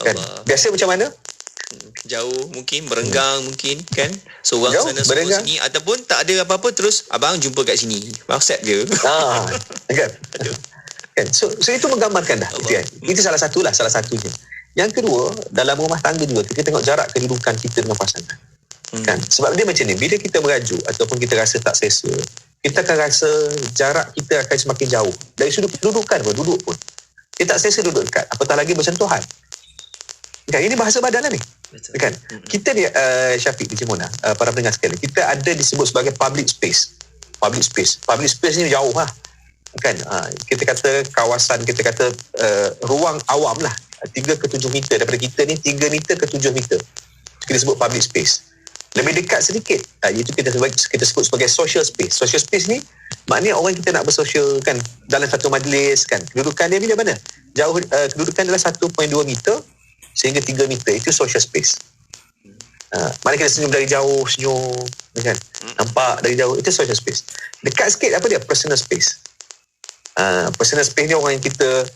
Kan? Biasa macam mana? Jauh mungkin, berenggang mungkin kan, seorang jauh, sana seorang sini, ataupun tak ada apa-apa, terus abang jumpa kat sini, WhatsApp je. Kan? Kan? So itu menggambarkan dah itu, kan? Itu salah satunya. Yang kedua, dalam rumah tangga juga kita tengok jarak kedudukan kita dengan pasangan. Kan? Sebab dia macam ni, bila kita merajuk ataupun kita rasa tak selesa, kita akan rasa jarak kita akan semakin jauh. Dari sudut kedudukan pun, duduk pun kita tak selesa duduk dekat, apatah lagi bersentuhan. Kan? Ini bahasa badan lah ni. Betul. Kan? Kita ni Syafiq di Mona, para pendengar sekalian, kita ada disebut sebagai public space ni jauh lah kan. Kita kata kawasan, kita kata ruang awam lah, 3 ke 7 meter daripada kita ni, 3 meter ke 7 meter kita sebut public space. Lebih dekat sedikit, iaitu kita sebut sebagai social space. Social space ni maknanya orang kita nak bersosial kan, dalam satu majlis kan, kedudukan dia bila mana jauh, kedudukan adalah 1.2 meter sehingga 3 meter, itu social space. Mana kita senyum dari jauh, kan? Nampak dari jauh, itu social space. Dekat sikit apa dia? Personal space. Personal space ni orang yang kita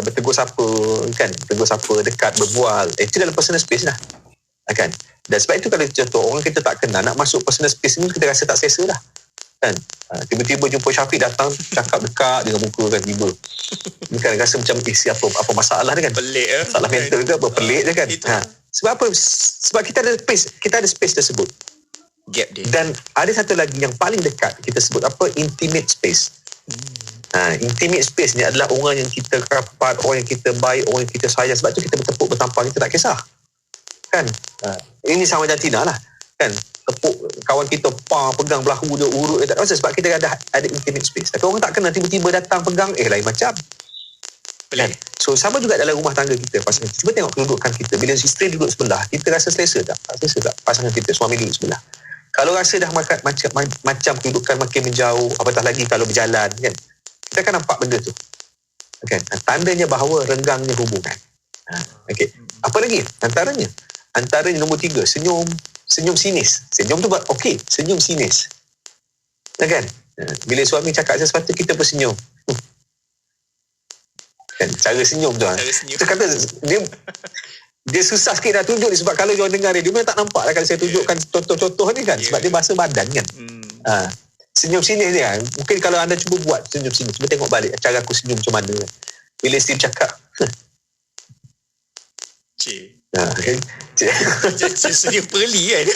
bertegur sapa kan, bertegur sapa, dekat, berbual, itu dalam personal space lah kan. Dan sebab itu kalau contoh orang kita tak kenal nak masuk personal space ni, kita rasa tak selesa lah kan. Tiba-tiba jumpa Syafiq datang cakap dekat dengan muka kan, tiba kan rasa macam apa masalah dia kan, pelik salah mental ke apa, pelik je kan. Sebab apa? Sebab kita ada space tersebut, gap dia. Dan ada satu lagi yang paling dekat, kita sebut apa, intimate space. Intimate space ni adalah orang yang kita rapat, orang yang kita baik, orang yang kita sayang. Sebab tu kita bertepuk bertampar, kita tak kisah kan. Ini sama jantina lah kan, tepuk kawan kita, pegang belahu dia, urut dia, tak rasa, sebab kita ada intimate space. Tapi orang tak kenal tiba-tiba datang pegang, lain macam kan. So sama juga dalam rumah tangga kita, pasangan. Cuba tengok kedudukan kita. Bila isteri duduk sebelah, kita rasa selesa tak? Tak selesa tak? Pasangan kita, suami duduk sebelah. Kalau rasa dah macam kedudukan makin menjauh, apatah lagi kalau berjalan kan, kita akan nampak benda tu. Kan? Tandanya bahawa renggangnya hubungan. Okey. Apa lagi? Antaranya nombor 3, senyum sinis. Senyum tu buat okey, senyum sinis. Kan? Bila suami cakap sesuatu, kita pun senyum. Kan? Cara senyum tu. Kita kata dia susah sikit nak tunjuk ni, sebab kalau dia orang dengar dia memang tak nampak lah kalau saya tunjukkan contoh-contoh ni kan, sebab dia bahasa badan kan. Senyum sinis ni kan, mungkin kalau anda cuba buat senyum sinis, cuba tengok balik cara aku senyum macam mana kan. Bila isteri cakap senyum perli kan.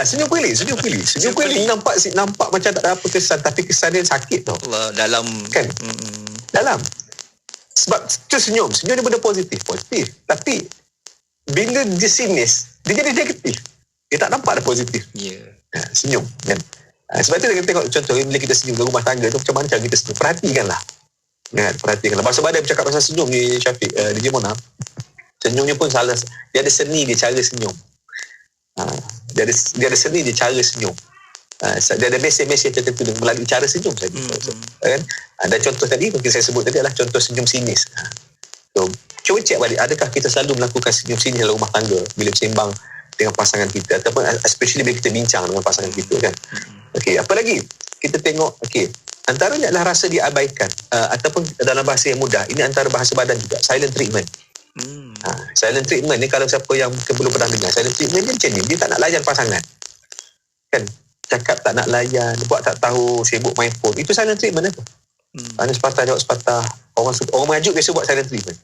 Senyum perli nampak macam tak ada apa kesan, tapi kesan dia sakit tau. Allah, dalam kan. Dalam. Sebab tu senyum ni benda positif. Tapi bila dia sinis, dia jadi negatif. Dia tak nampak ada positif. Senyum kan. Sebab tu kita tengok contoh bila kita senyum dalam rumah tangga tu, macam mana cara kita senyum. Perhatikanlah. Bahasa badan bercakap pasal senyum ni, Syafiq, DJ Mona. Senyumnya pun salah. Dia ada seni dia cara senyum. Dia ada seni dia cara senyum. Dia ada mesej-mesej tertentu melalui cara senyum saja. Kan? Dan contoh tadi mungkin saya sebut tadi adalah contoh senyum sinis. So, cuba cek balik, adakah kita selalu melakukan senyum sinis dalam rumah tangga bila bersembang dengan pasangan kita, ataupun especially bila kita bincang dengan pasangan kita kan. Okey, apa lagi? Kita tengok, antaranya adalah rasa diabaikan, ataupun dalam bahasa yang mudah, ini antara bahasa badan juga, silent treatment. Silent treatment ni, kalau siapa yang belum pernah dengar, silent treatment ni macam ni, dia tak nak layan pasangan kan, cakap tak nak layan, buat tak tahu, sibuk main phone, itu silent treatment apa? Mana sepatah jawab sepatah. Orang mengajuk biasa buat silent treatment.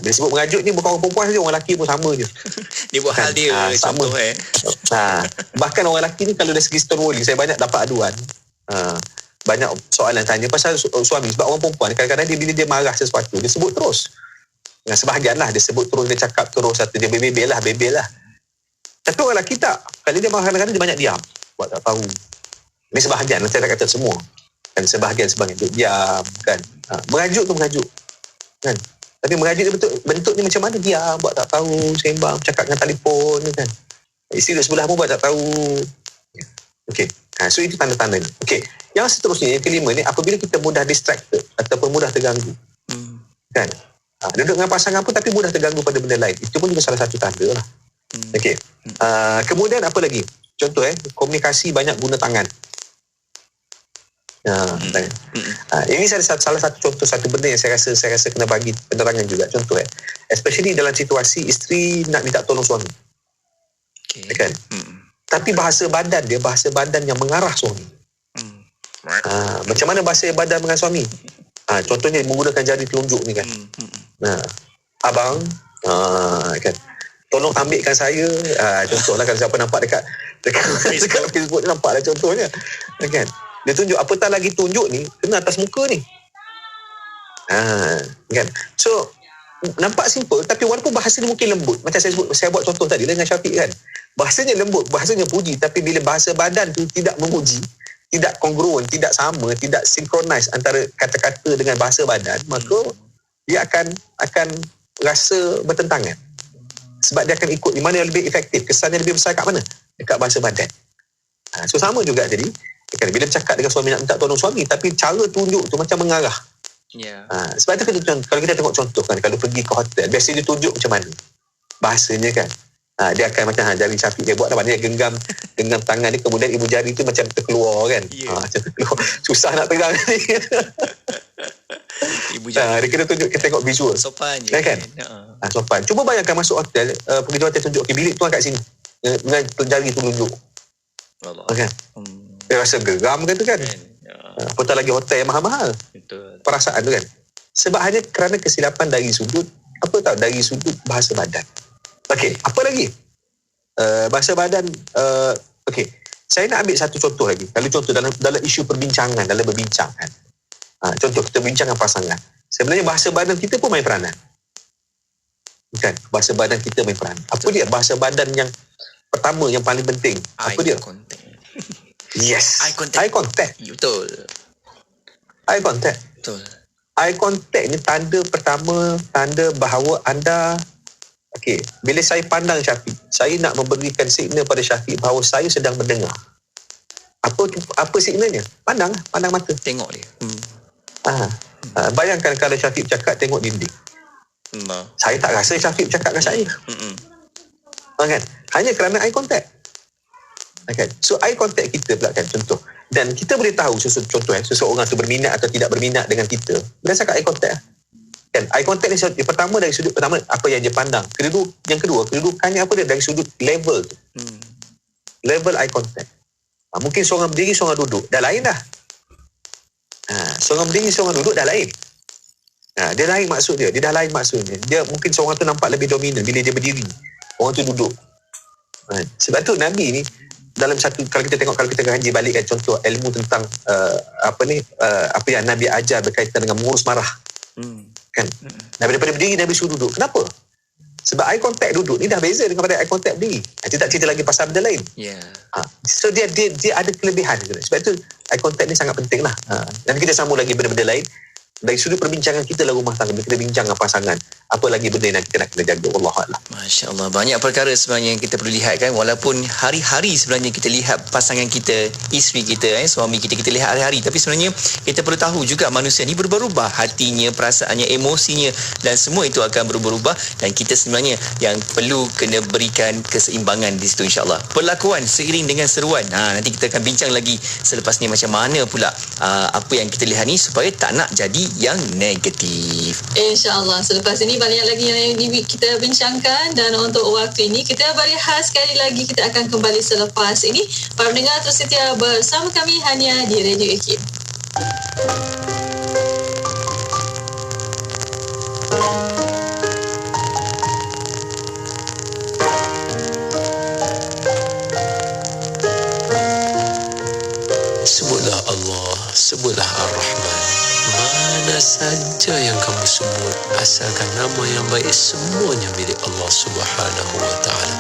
Bila sebut mengajuk ni bukan orang perempuan saja, orang lelaki pun sama je. Dia buat hal dia sama. Bahkan orang lelaki ni kalau dari segi story, saya banyak dapat aduan. Banyak soalan tanya pasal suami, sebab orang perempuan kadang-kadang bila dia marah sesuatu, dia sebut terus. Sebahagian lah dia sebut terus, dia cakap terus, atau dia bebel lah. Tapi orang lelaki tak. Kalau dia marah kadang-kadang dia banyak diam, buat tak tahu. Ini sebahagian, saya tak kata semua kan, sebahagian duduk diam kan. Mengajuk kan, tapi mengajuk dia bentuk ni macam mana, diam, buat tak tahu, sembang, cakap dengan telefon kan. Isteri duduk sebelah pun buat tak tahu. Okey. So itu tanda-tanda ni. Okey. Yang seterusnya, yang kelima ni, apabila kita mudah distracted ataupun mudah terganggu. Kan? Duduk dengan pasangan pun tapi mudah terganggu pada benda lain. Itu pun juga salah satu tanda lah. Okey. Kemudian apa lagi? Contoh komunikasi banyak guna tangan. Ini salah satu contoh, satu benda yang saya rasa kena bagi penerangan juga. Contoh especially dalam situasi isteri nak minta tolong suami. Kan? Tapi bahasa badan yang mengarah suami. Macam mana bahasa badan dengan suami? Contohnya menggunakan jari telunjuk ni kan. Abang, kan, tolong ambilkan saya. Contohlah kalau siapa nampak dekat Facebook ni, nampak lah contohnya. Kan? Dia tunjuk, apatah lagi tunjuk ni, kena atas muka ni. Kan? So, nampak simple, tapi walaupun bahasa ni mungkin lembut. Macam saya buat contoh tadi dengan Syafiq kan. Bahasanya lembut, bahasanya puji, tapi bila bahasa badan tu tidak memuji, tidak kongruen, tidak sama, tidak synchronize antara kata-kata dengan bahasa badan, maka dia akan rasa bertentangan. Sebab dia akan ikut di mana yang lebih efektif, kesannya lebih besar kat mana? Dekat bahasa badan. So sama juga jadi, kan, bila bercakap dengan suami nak minta tolong suami, tapi cara tunjuk tu macam mengarah. Sebab tu kalau kita tengok contoh kan, kalau pergi ke hotel, biasanya dia tunjuk macam mana bahasanya kan. Dia akan macam jari Syafiq dia buat, dia genggam tangan dia, kemudian ibu jari tu macam terkeluar kan. Macam terkeluar, susah nak pegang ni. Ibu jari dia kena tunjuk, kita tengok visual sopan je kan. Sopan. Cuba bayangkan masuk hotel, pergi hotel tunjuk, bilik tu kat sini dengan jari tu tunjuk. Kan? Dia rasa geram kata kan. Apatah lagi hotel yang mahal-mahal. Betul. Perasaan tu kan. Sebab hanya kerana kesilapan dari sudut bahasa badan. Okey, apa lagi? Bahasa badan. Okey, saya nak ambil satu contoh lagi. Kalau contoh dalam isu perbincangan, dalam berbincang kan. Contoh kita bincang dengan pasangan. Sebenarnya bahasa badan kita pun main peranan. Bukan, bahasa badan kita main peranan. Apa dia bahasa badan yang pertama yang paling penting? Apa dia? Yes. Eye contact. Betul. Eye contact. Betul. Eye contact ni tanda pertama, tanda bahawa anda, okey, bila saya pandang Syafiq, saya nak memberikan signal pada Syafiq bahawa saya sedang mendengar. Apa signalnya? Pandang mata. Tengok dia. Bayangkan kalau Syafiq cakap tengok dinding. Saya tak rasa Syafiq cakap dengan saya. Kan? Hanya kerana eye contact. Okay. So eye contact kita pula kan contoh. Dan kita boleh tahu contoh seseorang tu berminat atau tidak berminat dengan kita berdasarkan eye contact. Kan? Eye contact ni yang pertama dari sudut pertama apa yang dia pandang. Yang kedua kedudukannya apa dia dari sudut level tu. Level eye contact. Mungkin seorang berdiri seorang duduk dah lain dah. Seorang berdiri seorang duduk dah lain. Dia lain maksud dia dah lain maksudnya. Dia mungkin seorang tu nampak lebih dominan bila dia berdiri, orang tu duduk. Sebab tu Nabi ni dalam satu, kalau kita kaji balik contoh ilmu tentang apa yang Nabi ajar berkaitan dengan mengurus marah. Kan? Daripada berdiri Nabi suruh duduk. Kenapa? Sebab eye contact duduk ni dah beza dengan pada eye contact berdiri. Kita tak cerita lagi pasal benda lain. So dia ada kelebihan. Sebab tu eye contact ni sangat penting lah. Dan kita sambung lagi benda-benda lain. Dari sudut perbincangan kita dalam rumah tangga, kita bincang dengan pasangan, apa lagi benda yang kita nak kena jaga. Wallahualam. Masya Allah, banyak perkara sebenarnya yang kita perlu lihat kan. Walaupun hari-hari sebenarnya kita lihat pasangan kita, isteri kita, suami kita lihat hari-hari, tapi sebenarnya kita perlu tahu juga manusia ni berubah-ubah, hatinya, perasaannya, emosinya, dan semua itu akan berubah-ubah. Dan kita sebenarnya yang perlu kena berikan keseimbangan di situ, insyaAllah. Perlakuan seiring dengan seruan. Nanti kita akan bincang lagi selepas ni macam mana pula apa yang kita lihat ni supaya tak nak jadi yang negatif. InsyaAllah selepas ini banyak lagi yang kita bincangkan, dan untuk waktu ini kita berehat sekali lagi. Kita akan kembali selepas ini. Para pendengar terus setia bersama kami hanya di Radio IKIM. Sebutlah Allah, sebutlah Ar-Rahman. Mana saja yang kamu sebut, asalkan nama yang baik, semuanya milik Allah Subhanahu wa ta'ala.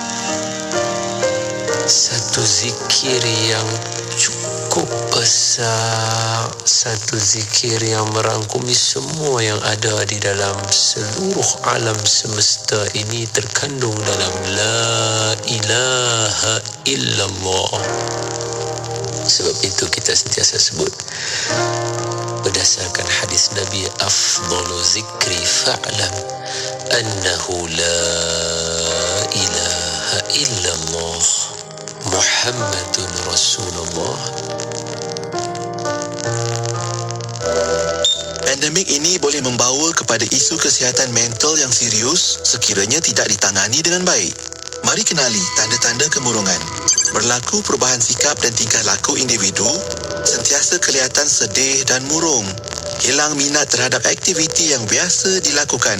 Satu zikir yang cukup besar, satu zikir yang merangkumi semua yang ada di dalam seluruh alam semesta ini, terkandung dalam La ilaha illallah. Sebab itu kita sentiasa sebut berdasarkan hadis Nabi, afdalu zikri fa'lam annahu la ilaha illallah Muhammadun Rasulullah. Pandemik ini boleh membawa kepada isu kesihatan mental yang serius sekiranya tidak ditangani dengan baik. Mari kenali tanda-tanda kemurungan. Berlaku perubahan sikap dan tingkah laku individu, sentiasa kelihatan sedih dan murung, hilang minat terhadap aktiviti yang biasa dilakukan,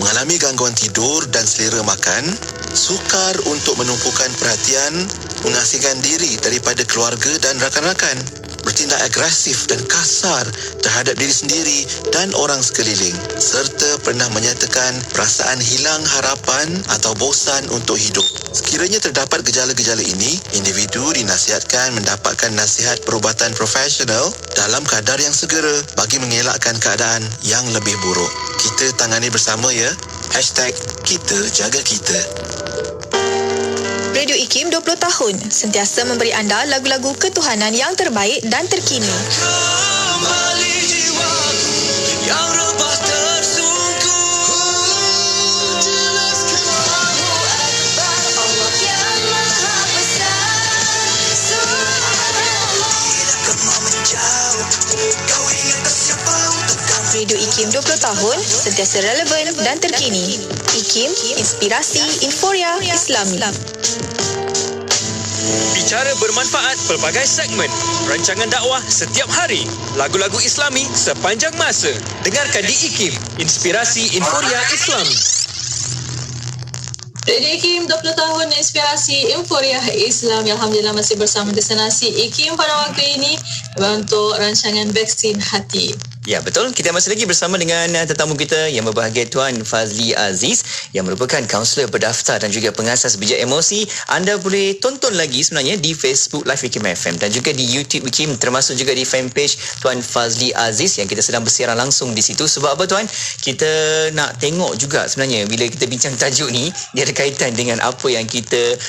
mengalami gangguan tidur dan selera makan, sukar untuk menumpukan perhatian, mengasingkan diri daripada keluarga dan rakan-rakan, bertindak agresif dan kasar terhadap diri sendiri dan orang sekeliling, serta pernah menyatakan perasaan hilang harapan atau bosan untuk hidup. Sekiranya terdapat gejala-gejala ini, individu dinasihatkan mendapatkan nasihat perubatan profesional dalam kadar yang segera bagi mengelakkan keadaan yang lebih buruk. Kita tangani bersama ya. #Kita Jaga Kita. Radio IKIM 20 tahun sentiasa memberi anda lagu-lagu ketuhanan yang terbaik dan terkini. Kembali jiwaku yang rebah tersungkur, jelaskan Allahu Akbar, Allah yang Maha Besar, Subhanallah. Tidak mau menjauh, kau ingat siapa untuk kamu. Radio IKIM 20 tahun sentiasa relevan dan terkini. IKIM, inspirasi Inforia Islami. Bicara bermanfaat pelbagai segmen, rancangan dakwah setiap hari, lagu-lagu Islami sepanjang masa. Dengarkan di IKIM, inspirasi Inforia Islami. Radio IKIM 20 tahun inspirasi Inforia Islam. Alhamdulillah masih bersama destinasi IKIM pada waktu ini untuk rancangan Vaksin Hati. Ya, betul. Kita masih lagi bersama dengan tetamu kita yang berbahagia, Tuan Fazli Aziz, yang merupakan kaunselor berdaftar dan juga pengasas bijak emosi. Anda boleh tonton lagi sebenarnya di Facebook Live IKIM FM dan juga di YouTube IKIM, termasuk juga di fanpage Tuan Fazli Aziz yang kita sedang bersiaran langsung di situ. Sebab apa, Tuan? Kita nak tengok juga sebenarnya bila kita bincang tajuk ni, dia ada kaitan dengan apa yang kita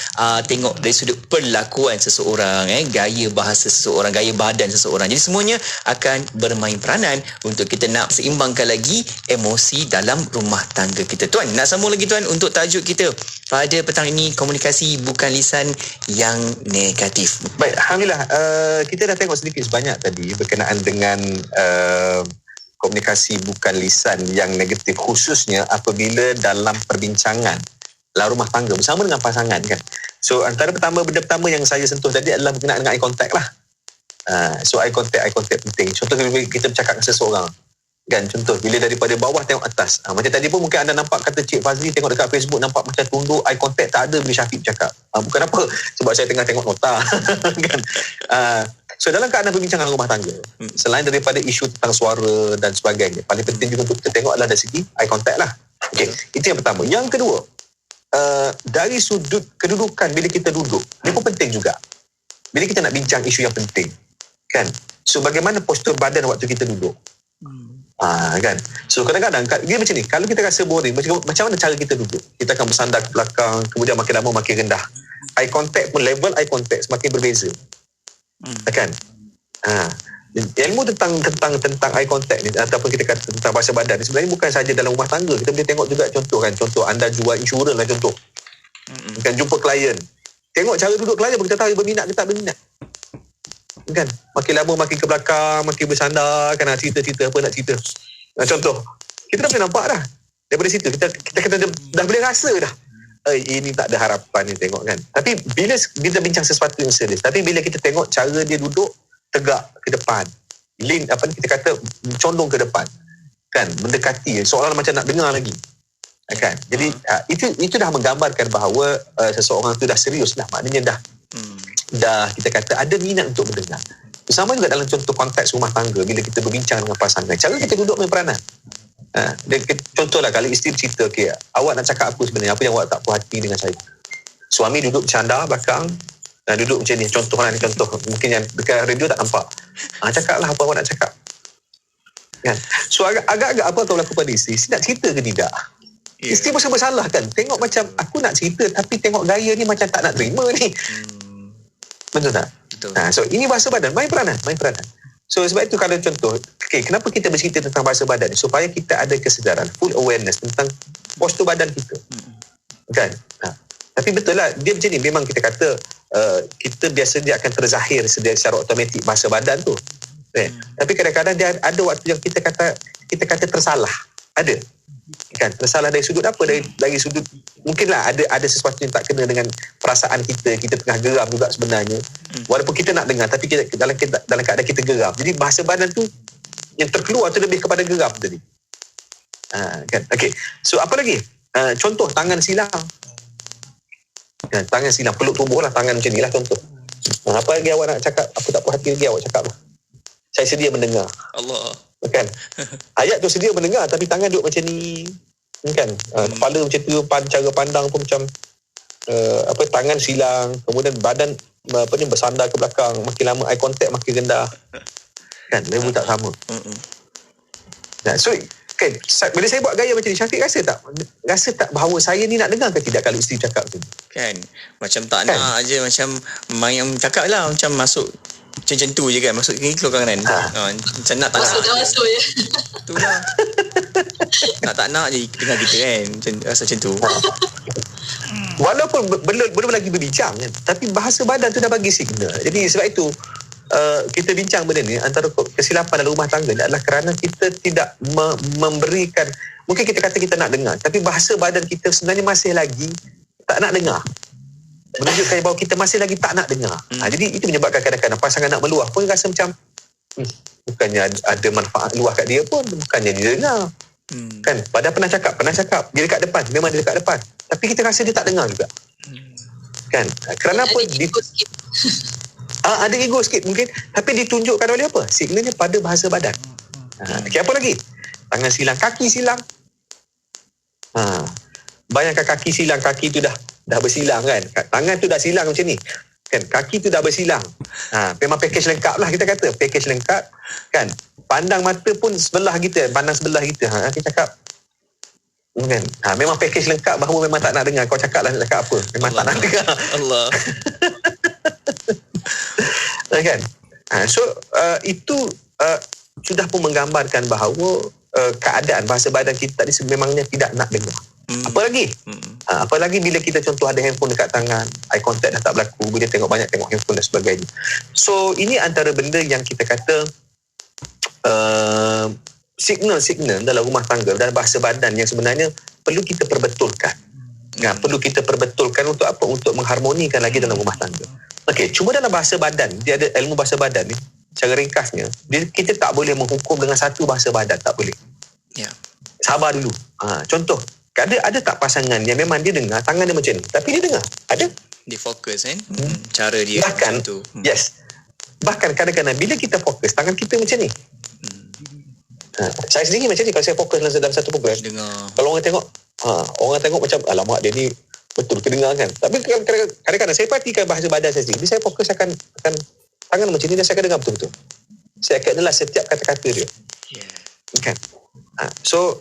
tengok dari sudut perlakuan seseorang, gaya bahasa seseorang, gaya badan seseorang. Jadi semuanya akan bermain peranan untuk kita nak seimbangkan lagi emosi dalam rumah tangga kita. Tuan, nak sambung lagi Tuan untuk tajuk kita pada petang ini, komunikasi bukan lisan yang negatif. Baik, Alhamdulillah. Kita dah tengok sedikit sebanyak tadi berkenaan dengan komunikasi bukan lisan yang negatif, khususnya apabila dalam perbincangan dalam rumah tangga bersama dengan pasangan kan. So benda pertama yang saya sentuh tadi adalah berkenaan dengan eye contact lah. So eye contact penting. Contoh kita bercakap dengan seseorang kan, contoh bila daripada bawah tengok atas. Macam tadi pun mungkin anda nampak kata Cik Fazli tengok dekat Facebook nampak macam tunduk, eye contact tak ada bila Syafiq bercakap. Bukan apa, sebab saya tengah tengok nota kan. So dalam keadaan perbincangan rumah tangga, selain daripada isu tentang suara dan sebagainya, paling penting juga untuk kita tengok adalah dari segi eye contact lah. Okay, itu yang pertama. Yang kedua, dari sudut kedudukan bila kita duduk, ini pun penting juga. Bila kita nak bincang isu yang penting kan, so bagaimana postur badan waktu kita duduk. Kan. So kadang-kadang dia macam ni, kalau kita rasa boring, macam mana cara kita duduk? Kita akan bersandar ke belakang, kemudian makin lama makin rendah. Eye contact pun, level eye contact semakin berbeza. Kan? Ilmu tentang eye contact ni, ataupun kita kata tentang bahasa badan ni, sebenarnya bukan saja dalam rumah tangga. Kita boleh tengok juga contoh anda jual insurans lah contoh. Kan jumpa klien. Tengok cara duduk klien pun kita tahu dia berminat ke tak berminat. Kan? Makin lama makin ke belakang, makin bersandar, kan cerita-cerita apa nak cerita. Contoh, kita dah boleh nampak dah. Daripada situ kita dah boleh rasa dah. Ini tak ada harapan ni tengok kan. Tapi bila kita bincang sesuatu yang serius, tapi bila kita tengok cara dia duduk tegak ke depan, lean kita kata condong ke depan. Kan, mendekati seolah-olah macam nak dengar lagi. Kan? Jadi itu dah menggambarkan bahawa seseorang tu dah serius dah, maknanya dah kita kata ada minat untuk mendengar. Sama juga dalam contoh konteks rumah tangga, bila kita berbincang dengan pasangan, cara kita duduk main peranan. Contohlah kalau isteri cerita, okay, awak nak cakap apa sebenarnya, apa yang awak tak puas hati dengan saya. Suami duduk bercanda belakang, duduk macam ni, contoh mungkin yang dekat radio tak nampak. Cakaplah apa awak nak cakap. Kan? So agak-agak apa kau lakukan pada isteri nak cerita ke tidak? Isteri pun bersalah kan, tengok macam aku nak cerita tapi tengok gaya ni macam tak nak terima ni. Betul tak? Betul. So ini bahasa badan, main peranan. So sebab itu kalau contoh, kenapa kita bercerita tentang bahasa badan ni? Supaya kita ada kesedaran, full awareness tentang postur badan kita. Kan? Tapi betul lah, dia macam ni, memang kita kata kita biasanya akan terzahir secara automatik bahasa badan tu. Tapi kadang-kadang dia ada waktu yang kita kata tersalah. Ada. Kan, tersalah dari sudut apa? Dari sudut mungkinlah ada sesuatu yang tak kena dengan perasaan kita tengah geram juga sebenarnya. Walaupun kita nak dengar tapi kita dalam keadaan kita geram. Jadi bahasa badan tu yang terkeluar tu lebih kepada geram tadi. Kan. Okey. So apa lagi? Contoh tangan silang. Kan, tangan silang, peluk tubuh lah, tangan macam ni lah contoh. Apa lagi awak nak cakap? Apa tak puas hati lagi awak cakap lah. Saya sedia mendengar. Allah. Kan? Ayat tu sedia mendengar tapi tangan duduk macam ni. Kan? Kepala macam tu, cara pandang pun macam tangan silang, kemudian badan bersandar ke belakang, makin lama eye contact makin rendah. Kan? Level tak sama. So kan, bila saya buat gaya macam ni, Syafiq rasa tak bahawa saya ni nak dengar ke tidak kalau isteri cakap tu? Kan? Macam tak nak je, macam main cakap lah, macam masuk macam tu je kan, masuk ke keluar kanan. Macam nak tak nak. Masuk je. Itulah. Nak tak nak je dengar kita kan. Rasa macam tu. Walaupun belum lagi berbincang kan, tapi bahasa badan tu dah bagi signal. Jadi sebab itu kita bincang benda ni, antara kesilapan dalam rumah tangga adalah kerana kita tidak memberikan, mungkin kita kata kita nak dengar, tapi bahasa badan kita sebenarnya masih lagi tak nak dengar, menunjukkan bahawa kita masih lagi tak nak dengar. Jadi itu menyebabkan kadang-kadang pasangan nak meluah pun rasa macam bukannya ada manfaat luah kat dia pun, bukannya dia dengar. Kan, padahal pernah cakap dia dekat depan, memang dia dekat depan, tapi kita rasa dia tak dengar juga. Kan, kerana apa? Ada ego sikit mungkin, tapi ditunjukkan oleh apa? Signalnya pada bahasa badan. Apa lagi? Tangan silang, kaki silang. Bayangkan kaki silang, kaki tu dah bersilang kan. Tangan tu dah silang macam ni. Kan, kaki tu dah bersilang. Memang package lengkap lah kita kata. Package lengkap kan. Pandang mata pun sebelah kita, pandang sebelah kita. Kita cakap kan. Memang package lengkap bahawa memang tak nak dengar. Kau cakap lah nak cakap apa. Memang Allah, tak nak dengar. Allah. Kan. So itu sudah pun menggambarkan bahawa keadaan bahasa badan kita tadi memangnya tidak nak dengar. Apalagi bila kita contoh ada handphone dekat tangan, eye contact dah tak berlaku, bila tengok handphone dan sebagainya. So ini antara benda yang kita kata signal-signal dalam rumah tangga dan bahasa badan yang sebenarnya perlu kita perbetulkan. Perlu kita perbetulkan untuk apa? Untuk mengharmonikan lagi dalam rumah tangga. Okey, cuma dalam bahasa badan, dia ada ilmu bahasa badan ni, cara ringkasnya, kita tak boleh menghukum dengan satu bahasa badan, tak boleh. Ya. Sabar dulu. Contoh, ada tak pasangan yang memang dia dengar tangan dia macam ni, tapi dia dengar? Ada. Dia fokus cara dia bahkan tu. Yes. Bahkan kadang-kadang bila kita fokus, tangan kita macam ni. Saya sendiri macam ni kalau saya fokus dalam satu program. Kalau orang tengok macam alamak dia ni betul kedengar kan. Tapi kadang-kadang saya perhatikan bahasa badan saya sendiri. Saya fokus akan tangan macam ni dan saya akan dengar betul-betul. Saya akan adalah setiap kata-kata dia. Kan? So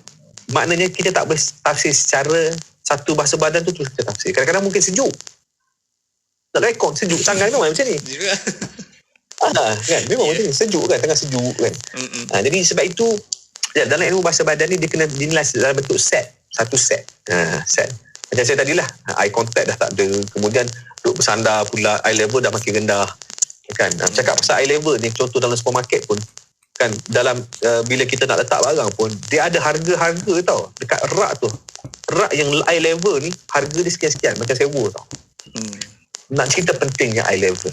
maknanya kita tak boleh tafsir secara satu bahasa badan tu terus kita tafsir. Kadang-kadang mungkin sejuk. Nak rekod sejuk tangan memang macam ni. Kan memang macam ni, sejuk kan, tengah sejuk kan. Jadi sebab itu dalam ilmu bahasa badan ni dia kena dinilai dalam bentuk satu set. Set macam saya tadilah, eye contact dah tak ada, kemudian duduk bersandar pula, eye level dah makin rendah kan. Cakap pasal eye level ni, contoh dalam supermarket pun kan, dalam bila kita nak letak barang pun dia ada harga-harga tau dekat rak tu. Rak yang eye level ni harga dia sekian-sekian, macam sewa tau. Nak cerita pentingnya eye level.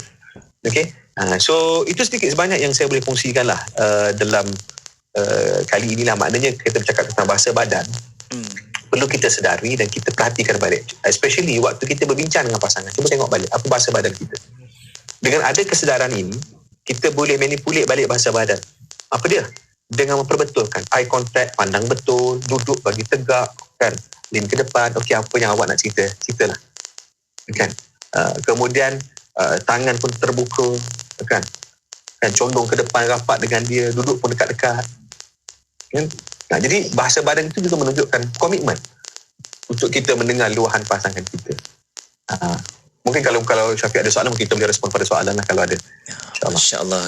Okay. So itu sedikit sebanyak yang saya boleh kongsikan lah dalam kali inilah. Maknanya kita bercakap tentang bahasa badan, perlu kita sedari dan kita perhatikan balik, especially waktu kita berbincang dengan pasangan. Cuba tengok balik apa bahasa badan kita. Dengan ada kesedaran ini, kita boleh manipulate balik bahasa badan. Apa dia? Dengan memperbetulkan eye contact, pandang betul, duduk bagi tegak kan, lean ke depan. Okey, apa yang awak nak ceritalah kan. Kemudian tangan pun terbuka kan, condong ke depan rapat dengan dia, duduk pun dekat-dekat kan? Jadi bahasa badan itu juga menunjukkan komitmen untuk kita mendengar luahan pasangan kita. Mungkin kalau Syafiq ada soalan, mungkin kita boleh respon pada soalan lah kalau ada. InsyaAllah.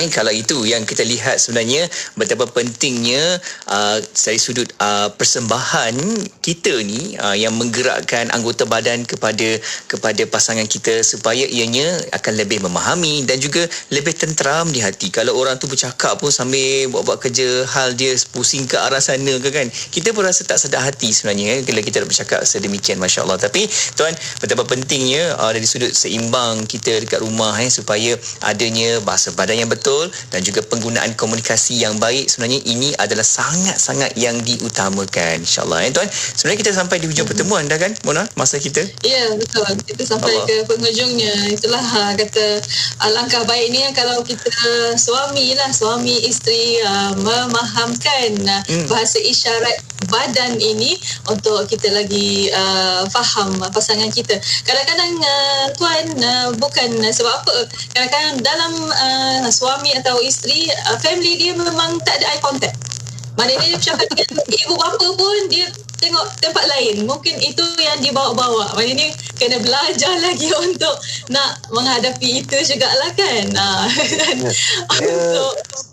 Kalau itu yang kita lihat sebenarnya betapa pentingnya dari sudut persembahan kita ni yang menggerakkan anggota badan kepada pasangan kita supaya ianya akan lebih memahami dan juga lebih tenteram di hati. Kalau orang tu bercakap pun sambil buat-buat kerja, hal dia pusing ke arah sana ke kan, kita pun rasa tak sedar hati sebenarnya bila kita bercakap sedemikian, Masya Allah. Tapi tuan, betapa pentingnya dari sudut seimbang kita dekat rumah supaya adanya bahasa badan yang betul dan juga penggunaan komunikasi yang baik. Sebenarnya ini adalah sangat-sangat yang diutamakan, insyaAllah. Tuan, sebenarnya kita sampai di hujung pertemuan dah kan, Mona, masa kita? Ya, betul. Kita sampai ke penghujungnya. Itulah kata alangkah baiknya kalau kita suami isteri memahamkan bahasa isyarat badan ini untuk kita lagi faham pasangan kita. Kadang-kadang tuan, bukan sebab apa, kadang-kadang dalam suami atau isteri, family dia memang tak ada eye contact. Maknanya dia bercakap dengan ibu bapa pun dia tengok tempat lain. Mungkin itu yang dibawa-bawa. Maknanya kena belajar lagi untuk nak menghadapi itu jugalah kan.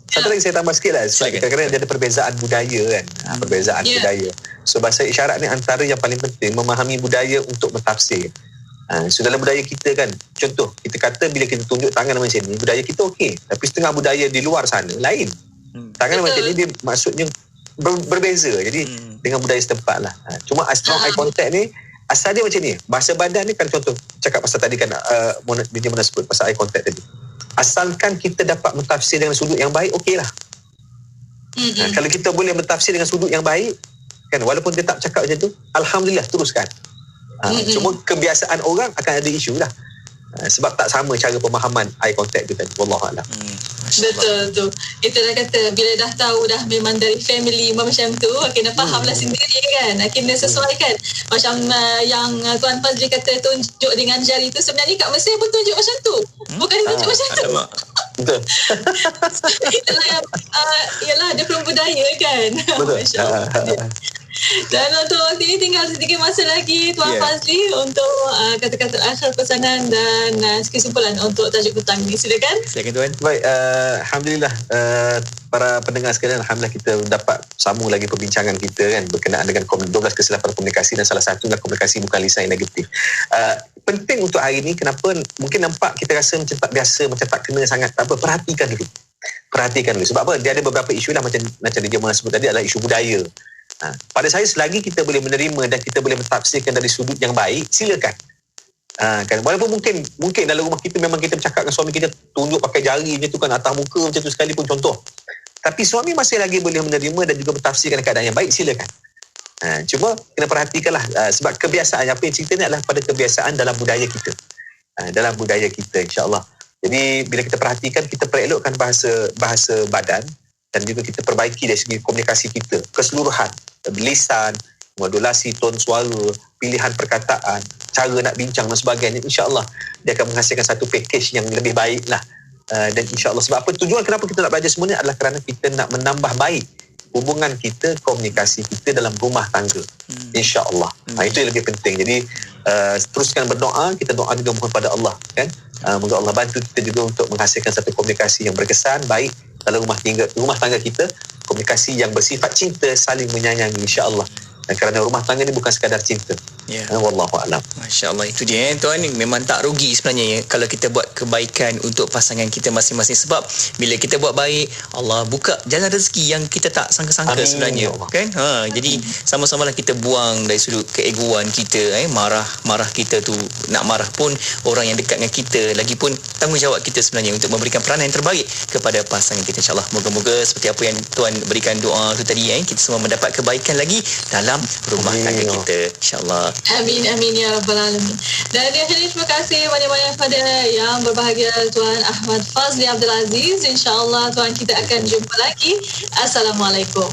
Satu lagi saya tambah sikit lah. Kadang-kadang dia ada perbezaan budaya kan. Budaya. So bahasa isyarat ni antara yang paling penting, memahami budaya untuk mentafsir. So dalam budaya kita kan, contoh kita kata bila kita tunjuk tangan macam ni, budaya kita okey, tapi setengah budaya di luar sana lain. Tangan macam ni dia maksudnya berbeza. Jadi dengan budaya setempat lah. Cuma strong eye contact ni asal dia macam ni. Bahasa badan ni kan, contoh cakap pasal tadi kan, dia mana sebut pasal eye contact tadi, asalkan kita dapat mentafsir dengan sudut yang baik, okey lah. Kalau kita boleh mentafsir dengan sudut yang baik kan, walaupun dia tak cakap macam tu, Alhamdulillah, teruskan. Cuma kebiasaan orang akan ada isu lah, sebab tak sama cara pemahaman eye contact tu tadi. Wallahualam. Betul tu. Kita dah kata bila dah tahu dah memang dari family macam tu, kena fahamlah sendiri kan, kena sesuaikan. Macam yang Tuan Fazli kata tunjuk dengan jari tu, sebenarnya kat Mesir pun tunjuk macam tu, bukan tunjuk macam tu. Betul. Itulah yang ialah dia pun budaya kan. Betul. Dan untuk waktu ini tinggal sedikit masa lagi Tuan Fazli untuk kata-kata akhir pesanan dan kesimpulan untuk tajuk petang ini. Silakan Tuan. Baik, alhamdulillah para pendengar sekalian, alhamdulillah kita dapat sambung lagi perbincangan kita kan berkenaan dengan 12 kesilapan komunikasi, dan salah satunya komunikasi bukan lisan yang negatif. Penting untuk hari ini, kenapa mungkin nampak kita rasa macam tak biasa, macam tak kena sangat, tak apa, perhatikan dulu. Sebab apa? Dia ada beberapa isu lah, macam dia sebut tadi adalah isu budaya. Pada saya, selagi kita boleh menerima dan kita boleh mentafsirkan dari sudut yang baik, silakan. Kan, walaupun mungkin dalam rumah kita memang kita bercakap dengan suami kita, tunjuk pakai jari macam tu kan, atas muka macam tu sekalipun contoh. Tapi suami masih lagi boleh menerima dan juga mentafsirkan keadaan yang baik, silakan. Cuma kena perhatikanlah, sebab kebiasaan apa yang cerita ni adalah pada kebiasaan dalam budaya kita. Dalam budaya kita, insya-Allah. Jadi bila kita perhatikan, kita perelokkan bahasa badan dan juga kita perbaiki dari segi komunikasi kita keseluruhan, lisan, modulasi ton suara, pilihan perkataan, cara nak bincang dan sebagainya, insya-Allah dia akan menghasilkan satu package yang lebih baik lah. Dan insya-Allah, sebab apa tujuan kenapa kita nak belajar semua ni adalah kerana kita nak menambah baik hubungan kita, komunikasi kita dalam rumah tangga, insya-Allah. Itu yang lebih penting. Jadi teruskan berdoa, kita doa juga mohon pada Allah kan. Moga Allah bantu kita juga untuk menghasilkan satu komunikasi yang berkesan, baik dalam rumah tangga kita, komunikasi yang bersifat cinta, saling menyayangi, insya-Allah. Dan kerana rumah tangga ni bukan sekadar cinta. Wallahu a'lam. Masya-Allah, itu dia tuan, memang tak rugi sebenarnya kalau kita buat kebaikan untuk pasangan kita masing-masing, sebab bila kita buat baik, Allah buka jalan rezeki yang kita tak sangka-sangka sebenarnya kan. Jadi sama-samalah kita buang dari sudut keegoan kita, marah kita tu, nak marah pun orang yang dekat dengan kita, lagipun tanggungjawab kita sebenarnya untuk memberikan peranan yang terbaik kepada pasangan kita, insya-Allah. Moga-moga seperti apa yang tuan berikan doa tu tadi, kita semua mendapat kebaikan lagi dalam rumah tangga kita, insya-Allah. Amin ya rabbal alamin. Dan di akhir ini, terima kasih banyak-banyak pada yang berbahagia Tuan Ahmad Fazli Abdul Aziz. InsyaAllah Tuan, kita akan jumpa lagi. Assalamualaikum.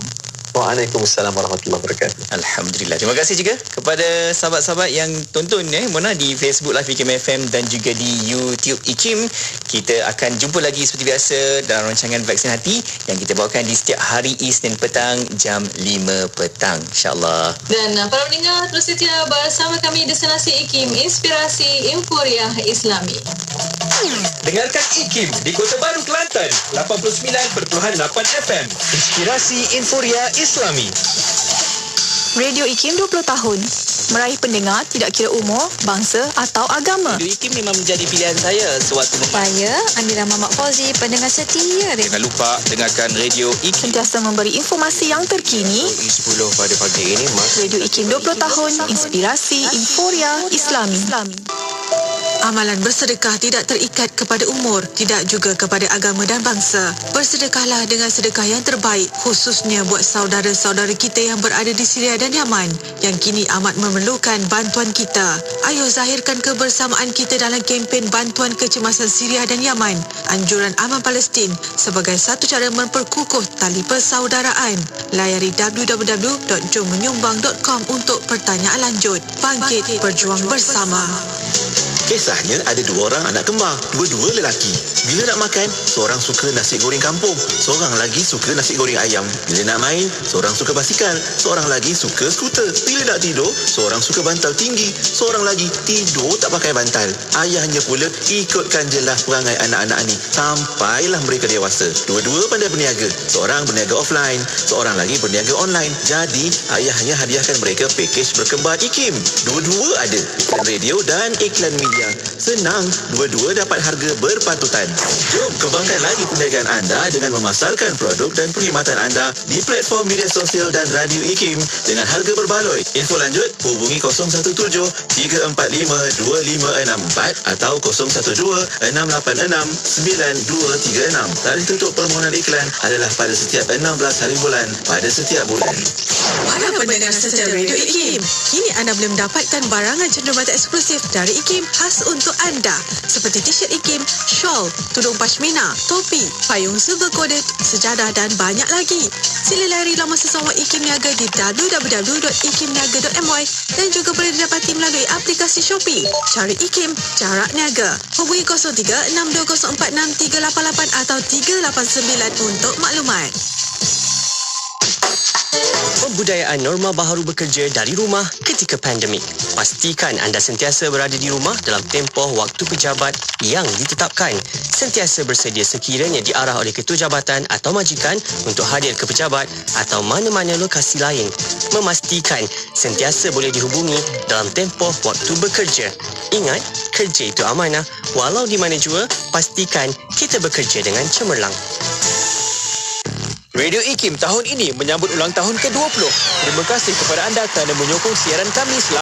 Waalaikumsalam warahmatullahi wabarakatuh. Alhamdulillah. Terima kasih juga kepada sahabat-sahabat yang tonton Mona di Facebook Live IKIM FM dan juga di YouTube IKIM. Kita akan jumpa lagi seperti biasa dalam rancangan Vaksin Hati yang kita bawakan di setiap hari Isnin petang jam 5 petang, insya-Allah. Dan para pendengar, terus setia bersama kami Destinasi IKIM, Inspirasi Infuriah Islami. Dengarkan IKIM di Kota Baru, Kelantan, 89.8 FM. Inspirasi Infuriah Islami. Radio IKIM 20 tahun. Meraih pendengar tidak kira umur, bangsa atau agama. Radio IKIM memang menjadi pilihan saya sewaktu Saya, Amira Mamak Fauzi, pendengar setia. Jangan lupa dengarkan Radio IKIM. Sentiasa memberi informasi yang terkini. 10 pada pagi ini, Radio IKIM 20 tahun, Inspirasi Infuriah Islami. Amalan bersedekah tidak terikat kepada umur, tidak juga kepada agama dan bangsa. Bersedekahlah dengan sedekah yang terbaik, khususnya buat saudara-saudara kita yang berada di Syria dan Yaman, yang kini amat memerlukan bantuan kita. Ayo zahirkan kebersamaan kita dalam kempen bantuan kecemasan Syria dan Yaman, anjuran Aman Palestin, sebagai satu cara memperkukuh tali persaudaraan. Layari www.jommenyumbang.com untuk pertanyaan lanjut. Bangkit, berjuang bersama. Kisahnya ada 2 orang anak kembar, dua-dua lelaki. Bila nak makan, seorang suka nasi goreng kampung, seorang lagi suka nasi goreng ayam. Bila nak main, seorang suka basikal, seorang lagi suka skuter. Bila nak tidur, seorang suka bantal tinggi, seorang lagi tidur tak pakai bantal. Ayahnya pula ikutkan jelah perangai anak-anak ni sampailah mereka dewasa. Dua-dua pandai berniaga, seorang berniaga offline, seorang lagi berniaga online. Jadi ayahnya hadiahkan mereka pakej berkembar IKIM. Dua-dua ada iklan radio dan iklan media. Senang, dua-dua dapat harga berpatutan. Jom kembangkan lagi perniagaan anda dengan memasarkan produk dan perkhidmatan anda di platform media sosial dan radio IKIM dengan harga berbaloi. Info lanjut hubungi 017-345-2564 atau 012-686-9236. Tarikh tutup permohonan iklan adalah pada setiap 16 hari bulan pada setiap bulan. Para pendengar setia Radio IKIM, kini anda boleh mendapatkan barangan cenderamata eksklusif dari IKIM khas untuk anda, seperti t-shirt IKIM, shawl, tudung pashmina, topi, payung silver coded, sejadah dan banyak lagi. Sila layari laman sesama IKIM Niaga di www.ikimniaga.my dan juga boleh didapati melalui aplikasi Shopee. Cari IKIM, jarak niaga. Hubungi 03-6204-6388 atau 389 untuk maklumat. kebudayaan norma baharu bekerja dari rumah ketika pandemik. Pastikan anda sentiasa berada di rumah dalam tempoh waktu pejabat yang ditetapkan. Sentiasa bersedia sekiranya diarah oleh ketua jabatan atau majikan untuk hadir ke pejabat atau mana-mana lokasi lain. Memastikan sentiasa boleh dihubungi dalam tempoh waktu bekerja. Ingat, kerja itu amanah. Walau di mana jua, pastikan kita bekerja dengan cemerlang. Radio IKIM tahun ini menyambut ulang tahun ke-20. Terima kasih kepada anda kerana menyokong siaran kami selama